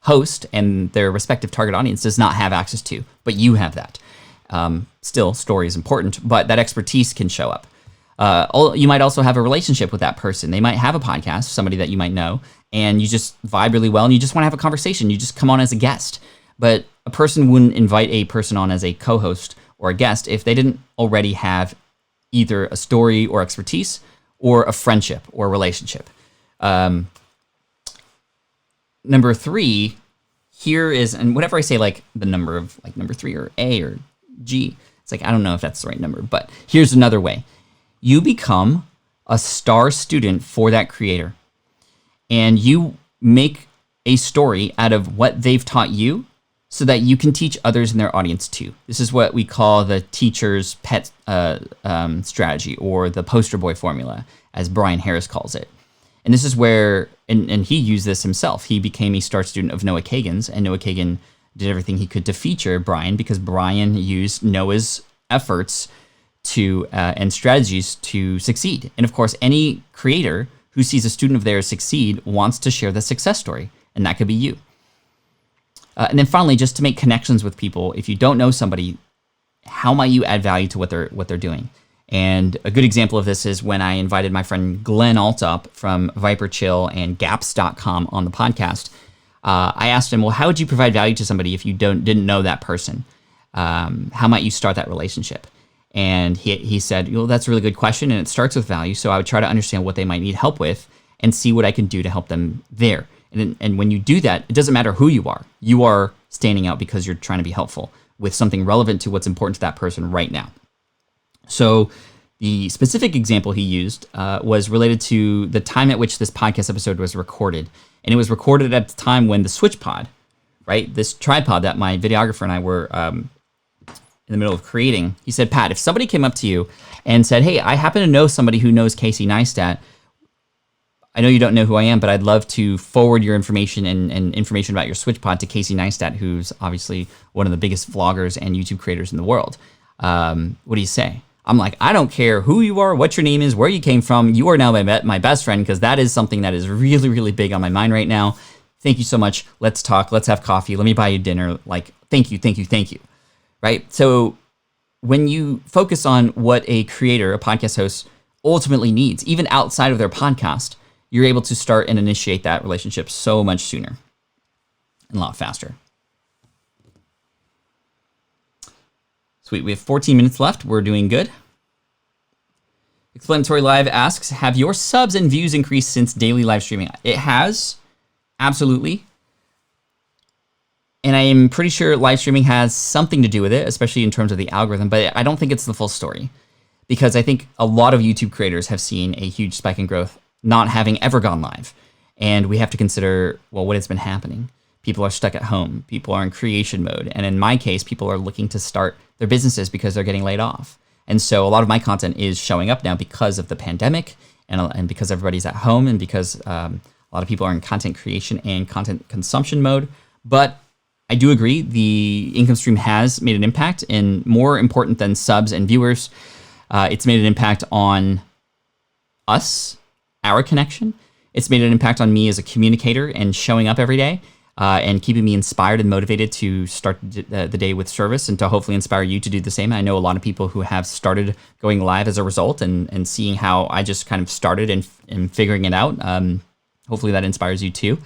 host and their respective target audience does not have access to, but you have that. Still, story is important, but that expertise can show up. You might also have a relationship with that person. They might have a podcast, somebody that you might know, and you just vibe really well, and you just want to have a conversation. You just come on as a guest. But a person wouldn't invite a person on as a co-host or a guest if they didn't already have either a story or expertise or a friendship or relationship. Number 3 here is, and whenever I say like the number of like number 3 or A or G, it's like, I don't know if that's the right number, but here's another way. You become a star student for that creator, and you make a story out of what they've taught you so that you can teach others in their audience too. This is what we call the teacher's pet strategy, or the poster boy formula, as Brian Harris calls it. And this is where, and he used this himself. He became a star student of Noah Kagan's, and Noah Kagan did everything he could to feature Brian, because Brian used Noah's efforts to and strategies to succeed. And of course, any creator who sees a student of theirs succeed wants to share the success story, and that could be you. And then finally, just to make connections with people, if you don't know somebody, how might you add value to what they're doing? And a good example of this is when I invited my friend Glenn Altup from Viper Chill and Gaps.com on the podcast. I asked him, well, how would you provide value to somebody if you didn't know that person? How might you start that relationship? And he said, well, that's a really good question, and it starts with value. So I would try to understand what they might need help with and see what I can do to help them there. And when you do that, it doesn't matter who you are. You are standing out because you're trying to be helpful with something relevant to what's important to that person right now. So the specific example he used was related to the time at which this podcast episode was recorded. And it was recorded at the time when the SwitchPod, right, this tripod that my videographer and I were in the middle of creating. He said, Pat, if somebody came up to you and said, hey, I happen to know somebody who knows Casey Neistat. I know you don't know who I am, but I'd love to forward your information and information about your SwitchPod to Casey Neistat, who's obviously one of the biggest vloggers and YouTube creators in the world. What do you say? I'm like, I don't care who you are, what your name is, where you came from. You are now my best friend, because that is something that is really, really big on my mind right now. Thank you so much. Let's talk. Let's have coffee. Let me buy you dinner. Like, thank you, thank you, thank you. Right? So when you focus on what a creator, a podcast host, ultimately needs, even outside of their podcast, you're able to start and initiate that relationship so much sooner and a lot faster. Sweet, we have 14 minutes left. We're doing good. Explanatory Live asks, have your subs and views increased since daily live streaming? It has, absolutely. And I am pretty sure live streaming has something to do with it, especially in terms of the algorithm, but I don't think it's the full story, because I think a lot of YouTube creators have seen a huge spike in growth not having ever gone live. And we have to consider, well, what has been happening. People are stuck at home. People are in creation mode. And in my case, people are looking to start their businesses because they're getting laid off. And so a lot of my content is showing up now because of the pandemic and because everybody's at home and because a lot of people are in content creation and content consumption mode. But I do agree the income stream has made an impact, and more important than subs and viewers, it's made an impact on us, our connection. It's made an impact on me as a communicator and showing up every day and keeping me inspired and motivated to start the day with service and to hopefully inspire you to do the same. I know a lot of people who have started going live as a result and seeing how I just kind of started and figuring it out. Hopefully that inspires you too.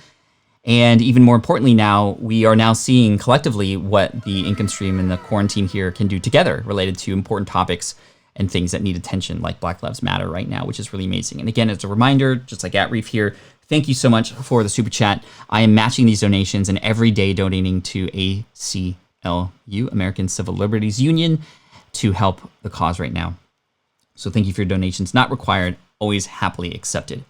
And even more importantly now, we are now seeing collectively what the income stream and the quarantine here can do together related to important topics and things that need attention, like Black Lives Matter right now, which is really amazing. And again, as a reminder, just like at Reef here, thank you so much for the super chat. I am matching these donations and every day donating to ACLU, American Civil Liberties Union, to help the cause right now. So thank you for your donations. Not required, always happily accepted.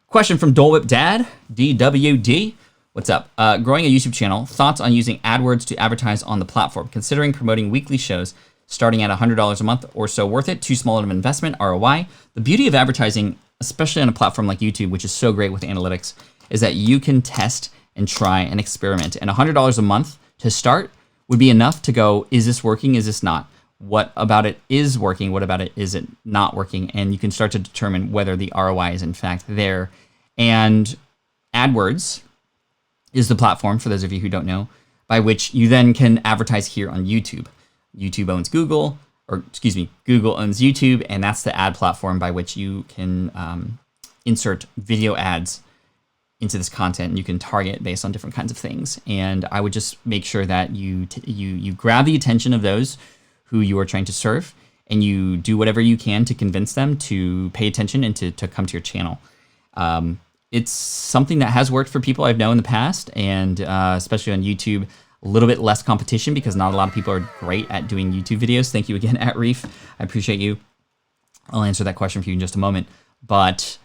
Question from Dole Whip Dad, DWD. What's up? Growing a YouTube channel, thoughts on using AdWords to advertise on the platform, considering promoting weekly shows starting at $100 a month or so worth it, too small of an investment, ROI. The beauty of advertising, especially on a platform like YouTube, which is so great with analytics, is that you can test and try and experiment. And $100 a month to start would be enough to go, is this working? Is this not? What about it is working? What about it is it not working? And you can start to determine whether the ROI is in fact there. And AdWords is the platform, for those of you who don't know, by which you then can advertise here on YouTube. YouTube owns Google, or excuse me, Google owns YouTube, and that's the ad platform by which you can insert video ads into this content, and you can target based on different kinds of things. And I would just make sure that you grab the attention of those who you are trying to serve, and you do whatever you can to convince them to pay attention and to come to your channel. It's something that has worked for people I've known in the past, and especially on YouTube. A little bit less competition because not a lot of people are great at doing YouTube videos. Thank you again, at Reef. I appreciate you. I'll answer that question for you in just a moment. But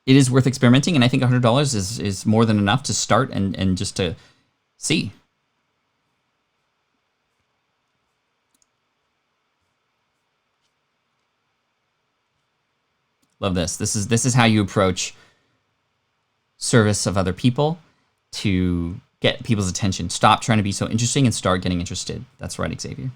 it is worth experimenting, and I think $100 is more than enough to start and just to see. Love this. This is how you approach service of other people to get people's attention. Stop trying to be so interesting and start getting interested. That's right, Xavier.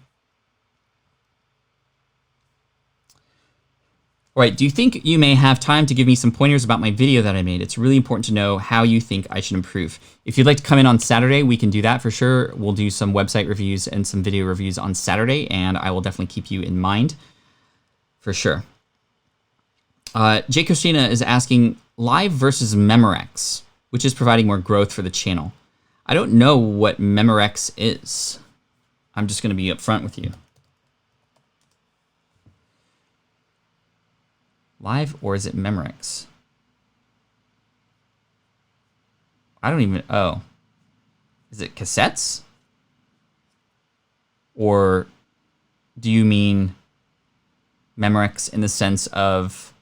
All right, do you think you may have time to give me some pointers about my video that I made? It's really important to know how you think I should improve. If you'd like to come in on Saturday, we can do that for sure. We'll do some website reviews and some video reviews on Saturday, and I will definitely keep you in mind for sure. Jay Christina is asking, live versus Memorex, which is providing more growth for the channel? I don't know what Memorex is. I'm just going to be upfront with you. Live, or is it Memorex? I don't even, oh. Is it cassettes? Or do you mean Memorex in the sense of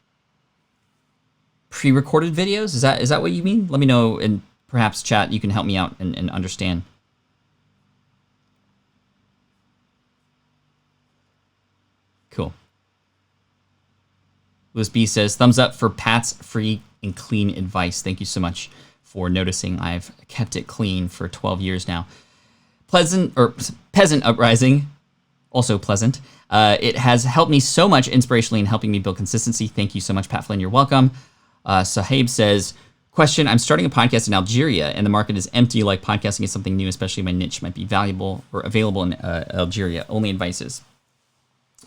pre-recorded videos? Is that what you mean? Let me know, and perhaps chat, you can help me out and understand. Cool. Louis B says, thumbs up for Pat's free and clean advice. Thank you so much for noticing. I've kept it clean for 12 years now. Peasant Uprising, also pleasant. It has helped me so much inspirationally in helping me build consistency. Thank you so much, Pat Flynn. You're welcome. Sahib says, question, I'm starting a podcast in Algeria and the market is empty. Like podcasting is something new, especially my niche might be valuable or available in Algeria. Only advices.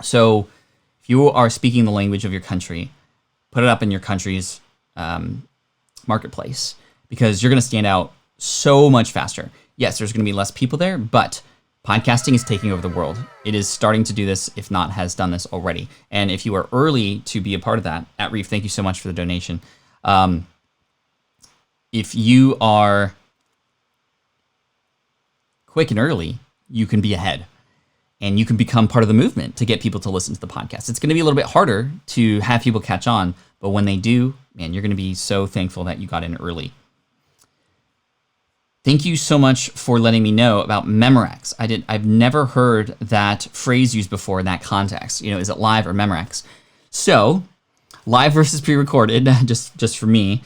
So if you are speaking the language of your country, put it up in your country's marketplace because you're going to stand out so much faster. Yes, there's going to be less people there, but podcasting is taking over the world. It is starting to do this, if not has done this already. And if you are early to be a part of that, at Reef, thank you so much for the donation. If you are quick and early, you can be ahead. And you can become part of the movement to get people to listen to the podcast. It's going to be a little bit harder to have people catch on, but when they do, man, you're going to be so thankful that you got in early. Thank you so much for letting me know about Memorex. I've never heard that phrase used before in that context. You know, is it live or Memorex? So, live versus pre-recorded, just for me.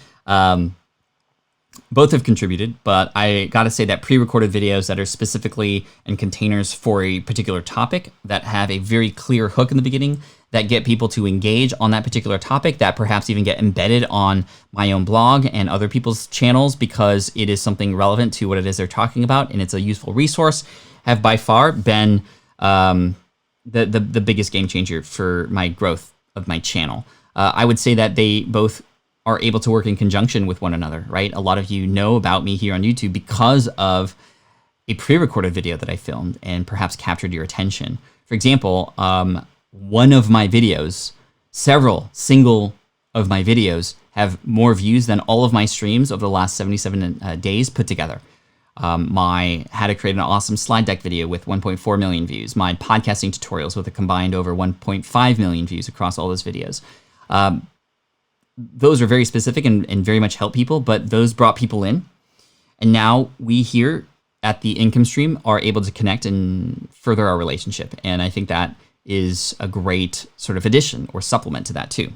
Both have contributed, but I gotta say that pre-recorded videos that are specifically in containers for a particular topic that have a very clear hook in the beginning that get people to engage on that particular topic, that perhaps even get embedded on my own blog and other people's channels because it is something relevant to what it is they're talking about and it's a useful resource, have by far been the biggest game changer for my growth of my channel. I would say that they both are able to work in conjunction with one another, right? A lot of you know about me here on YouTube because of a pre-recorded video that I filmed and perhaps captured your attention. For example, one of my videos, several single of my videos have more views than all of my streams over the last 77 days put together. My how to create an awesome slide deck video with 1.4 million views, my podcasting tutorials with a combined over 1.5 million views across all those videos. Those are very specific and very much help people, but those brought people in. And now we here at the income stream are able to connect and further our relationship. And I think that is a great sort of addition or supplement to that too.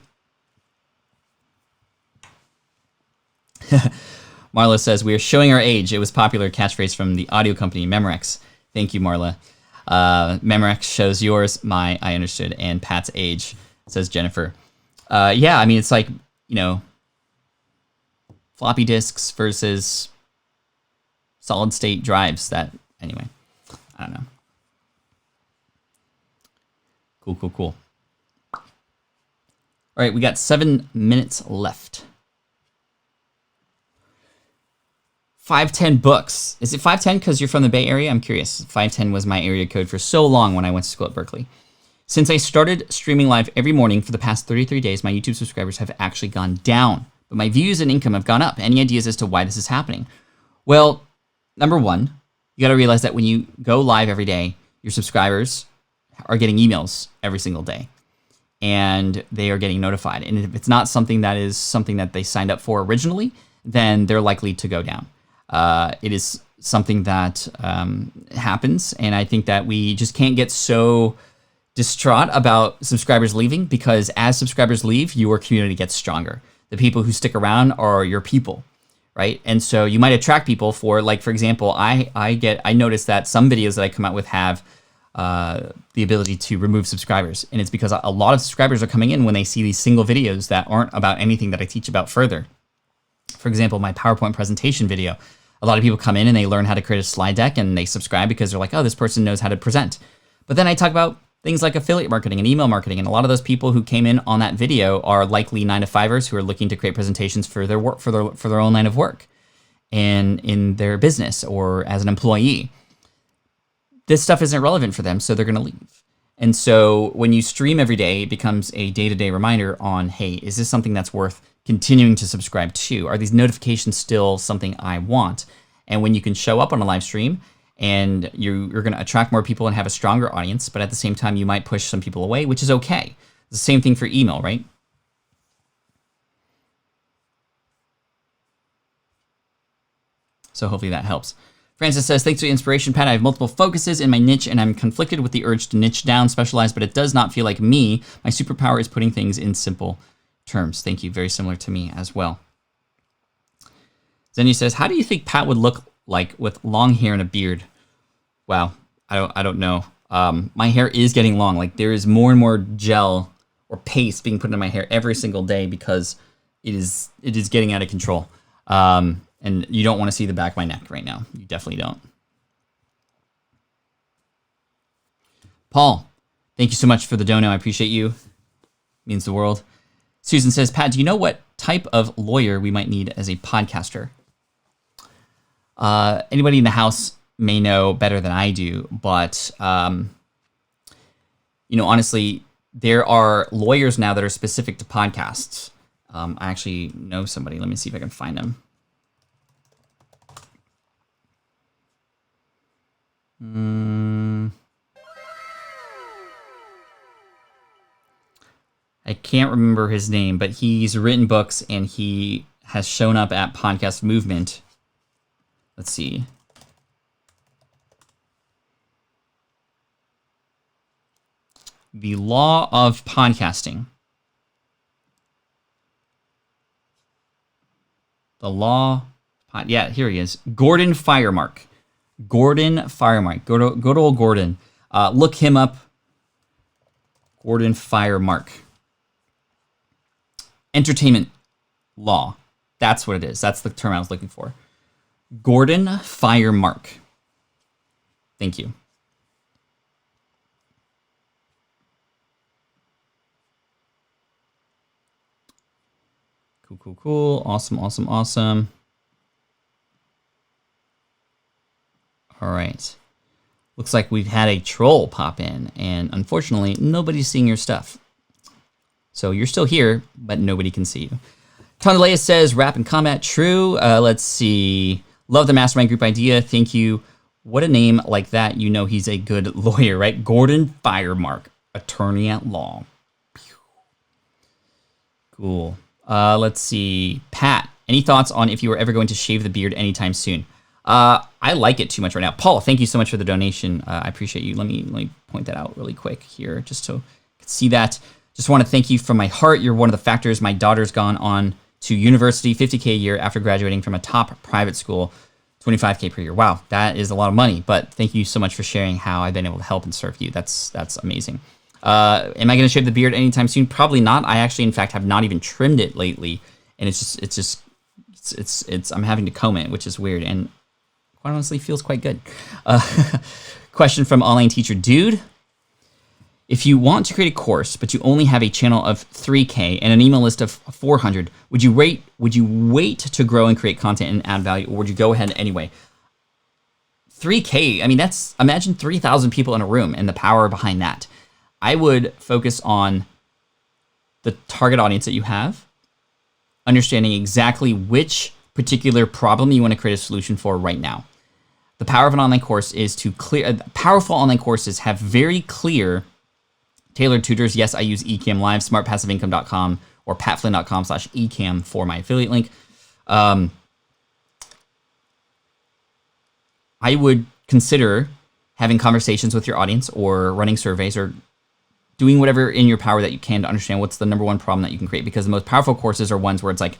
Marla says, we are showing our age. It was popular catchphrase from the audio company Memorex. Thank you, Marla. Memorex shows yours, I understood, and Pat's age, says Jennifer. Yeah, I mean, it's like, you know, floppy disks versus solid state drives that, anyway, I don't know. Cool. All right, we got 7 minutes left. 510 books. Is it 510 because you're from the Bay Area? I'm curious. 510 was my area code for so long when I went to school at Berkeley. Since I started streaming live every morning for the past 33 days, my YouTube subscribers have actually gone down, but my views and income have gone up. Any ideas as to why this is happening? Well, number one, you got to realize that when you go live every day, your subscribers are getting emails every single day and they are getting notified. And if it's not something that they signed up for originally, then they're likely to go down. It is something that happens. And I think that we just can't get so distraught about subscribers leaving, because as subscribers leave, your community gets stronger. The people who stick around are your people, right? And so you might attract people for, like, for example, I notice that some videos that I come out with have the ability to remove subscribers. And it's because a lot of subscribers are coming in when they see these single videos that aren't about anything that I teach about further. For example, my PowerPoint presentation video, a lot of people come in and they learn how to create a slide deck and they subscribe because they're like, oh, this person knows how to present. But then I talk about things like affiliate marketing and email marketing. And a lot of those people who came in on that video are likely 9-to-5ers who are looking to create presentations for their work, for their own line of work and in their business or as an employee. This stuff isn't relevant for them, so they're going to leave. And so when you stream every day, it becomes a day-to-day reminder on, hey, is this something that's worth continuing to subscribe to? Are these notifications still something I want? And when you can show up on a live stream and you're going to attract more people and have a stronger audience, but at the same time, you might push some people away, which is okay. It's the same thing for email, right? So hopefully that helps. Francis says, thanks for the inspiration, Pat. I have multiple focuses in my niche, and I'm conflicted with the urge to niche down, specialize, but it does not feel like me. My superpower is putting things in simple terms. Thank you. Very similar to me as well. Zenny says, how do you think Pat would look like with long hair and a beard? Wow, I don't know. My hair is getting long. Like, there is more and more gel or paste being put in my hair every single day because it is getting out of control. And you don't want to see the back of my neck right now. You definitely don't. Paul, thank you so much for the dono. I appreciate you. It means the world. Susan says, Pat, do you know what type of lawyer we might need as a podcaster? Anybody in the house may know better than I do, but, honestly, there are lawyers now that are specific to podcasts. I actually know somebody. Let me see if I can find them. I can't remember his name, but he's written books and he has shown up at Podcast Movement. Let's see. The Law of Podcasting. The Law. Yeah, here he is. Gordon Firemark. Gordon Firemark. Good old Gordon. Look him up. Gordon Firemark. Entertainment law. That's what it is. That's the term I was looking for. Gordon Firemark. Thank you. Cool. Awesome. All right. Looks like we've had a troll pop in, and unfortunately, nobody's seeing your stuff. So you're still here, but nobody can see you. Tondalea says, rap and combat, true. Let's see. Love the Mastermind group idea. Thank you. What a name like that. You know he's a good lawyer, right? Gordon Firemark, attorney at law. Cool. Let's see. Pat, any thoughts on if you were ever going to shave the beard anytime soon? I like it too much right now. Paul, thank you so much for the donation. I appreciate you. Let me point that out really quick here, just so you can see that. Just want to thank you from my heart. You're one of the factors. My daughter's gone on to university, $50K a year after graduating from a top private school, $25K per year. Wow, that is a lot of money. But thank you so much for sharing how I've been able to help and serve you. That's amazing. Am I going to shave the beard anytime soon? Probably not. I actually, in fact, have not even trimmed it lately, and it's I'm having to comb it, which is weird, and quite honestly feels quite good. Question from Online Teacher Dude. If you want to create a course, but you only have a channel of 3K and an email list of 400, would you wait to grow and create content and add value, or would you go ahead anyway? 3K, I mean, imagine 3,000 people in a room and the power behind that. I would focus on the target audience that you have, understanding exactly which particular problem you want to create a solution for right now. The power of an online course is powerful online courses have very clear tailored tutors. Yes, I use eCam Live, smartpassiveincome.com or patflynn.com/eCam for my affiliate link. I would consider having conversations with your audience or running surveys or doing whatever in your power that you can to understand what's the number one problem that you can create, because the most powerful courses are ones where it's like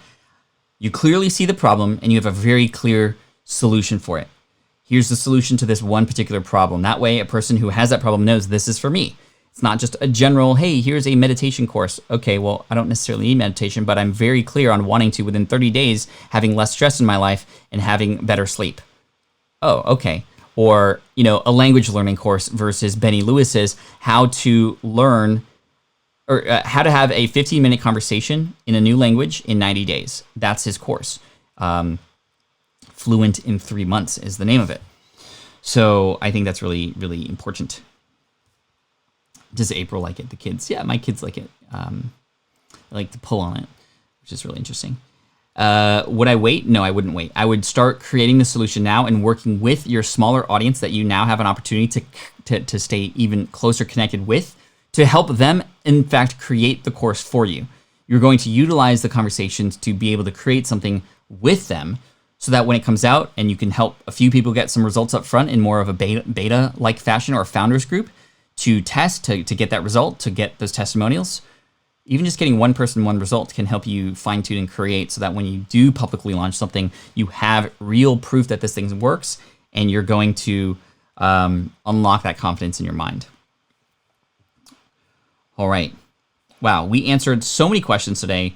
you clearly see the problem and you have a very clear solution for it. Here's the solution to this one particular problem. That way, a person who has that problem knows this is for me. It's not just a general, hey, here's a meditation course. Okay, well, I don't necessarily need meditation, but I'm very clear on wanting to, within 30 days, having less stress in my life and having better sleep. Oh, okay. Or, a language learning course versus Benny Lewis's how to learn or how to have a 15-minute conversation in a new language in 90 days. That's his course. Fluent in 3 months is the name of it. So I think that's really, really important. Does April like it? The kids? Yeah, my kids like it. I like to pull on it, which is really interesting. Would I wait? No, I wouldn't wait. I would start creating the solution now and working with your smaller audience that you now have an opportunity to stay even closer connected with, to help them, in fact, create the course for you. You're going to utilize the conversations to be able to create something with them so that when it comes out and you can help a few people get some results up front in more of a beta-like fashion or a founders group to test, to get that result, to get those testimonials. Even just getting one person, one result can help you fine tune and create so that when you do publicly launch something, you have real proof that this thing works and you're going to unlock that confidence in your mind. All right. Wow, we answered so many questions today.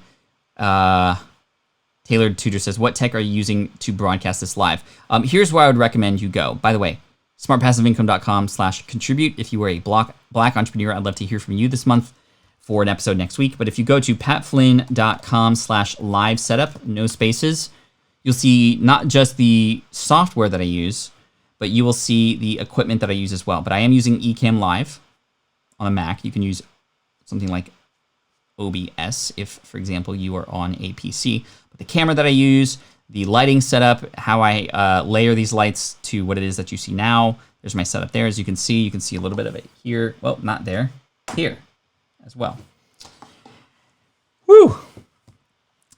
Tailored Tutor says, what tech are you using to broadcast this live? Here's where I would recommend you go. By the way, smartpassiveincome.com/contribute. If you are a black entrepreneur, I'd love to hear from you this month for an episode next week. But if you go to patflynn.com/live setup, no spaces, you'll see not just the software that I use, but you will see the equipment that I use as well. But I am using Ecamm Live on a Mac. You can use something like OBS if, for example, you are on a PC. But the camera that I use, the lighting setup, how I layer these lights to what it is that you see now. There's my setup there. As you can see a little bit of it here. Well, not there, here as well. Woo!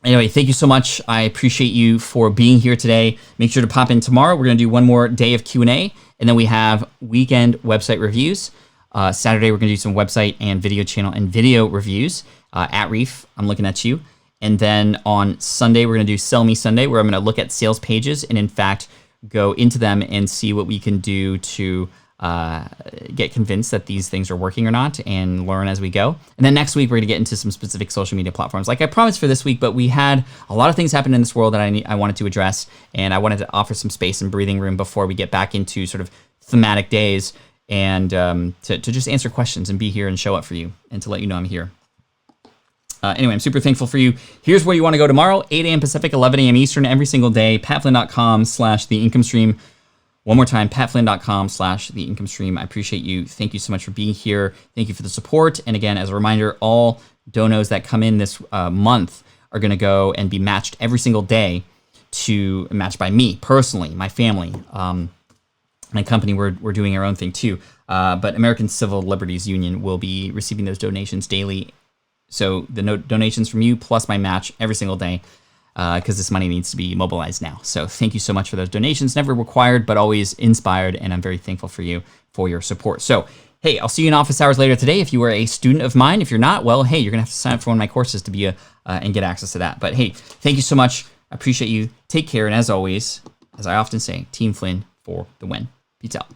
Anyway, thank you so much. I appreciate you for being here today. Make sure to pop in tomorrow. We're going to do one more day of Q&A, and then we have weekend website reviews. Saturday, we're going to do some website and video channel and video reviews. At Reef, I'm looking at you. And then on Sunday, we're going to do Sell Me Sunday, where I'm going to look at sales pages and, in fact, go into them and see what we can do to get convinced that these things are working or not and learn as we go. And then next week, we're going to get into some specific social media platforms like I promised for this week, but we had a lot of things happen in this world that I wanted to address, and I wanted to offer some space and breathing room before we get back into sort of thematic days and to just answer questions and be here and show up for you and to let you know I'm here. Anyway, I'm super thankful for you. Here's where you want to go tomorrow, 8 a.m. Pacific, 11 a.m. Eastern, every single day, patflynn.com/theincomestream. One more time, patflynn.com/theincomestream. I appreciate you. Thank you so much for being here. Thank you for the support. And again, as a reminder, all donos that come in this month are going to go and be matched every single day to matched by me personally, my family, my company. We're doing our own thing too. But American Civil Liberties Union will be receiving those donations daily. So the donations from you plus my match every single day, because this money needs to be mobilized now. So thank you so much for those donations. Never required, but always inspired. And I'm very thankful for you for your support. So, hey, I'll see you in office hours later today. If you are a student of mine, if you're not, well, hey, you're going to have to sign up for one of my courses to be and get access to that. But hey, thank you so much. I appreciate you. Take care. And as always, as I often say, Team Flynn for the win. Peace out.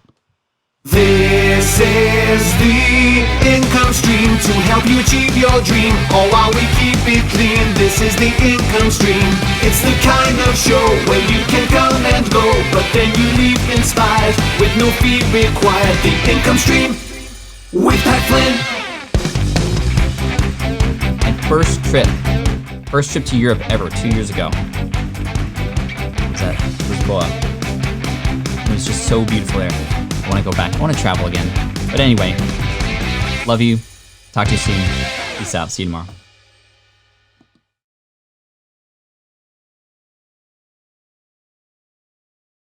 This is the income stream to help you achieve your dream, all while we keep it clean. This is the income stream. It's the kind of show where you can come and go, but then you leave inspired with no fee required. The income stream with Pat Flynn. My first trip to Europe ever 2 years ago. Was at Lisboa. It was just so beautiful there. I want to go back. I want to travel again. But anyway, love you. Talk to you soon. Peace out. See you tomorrow.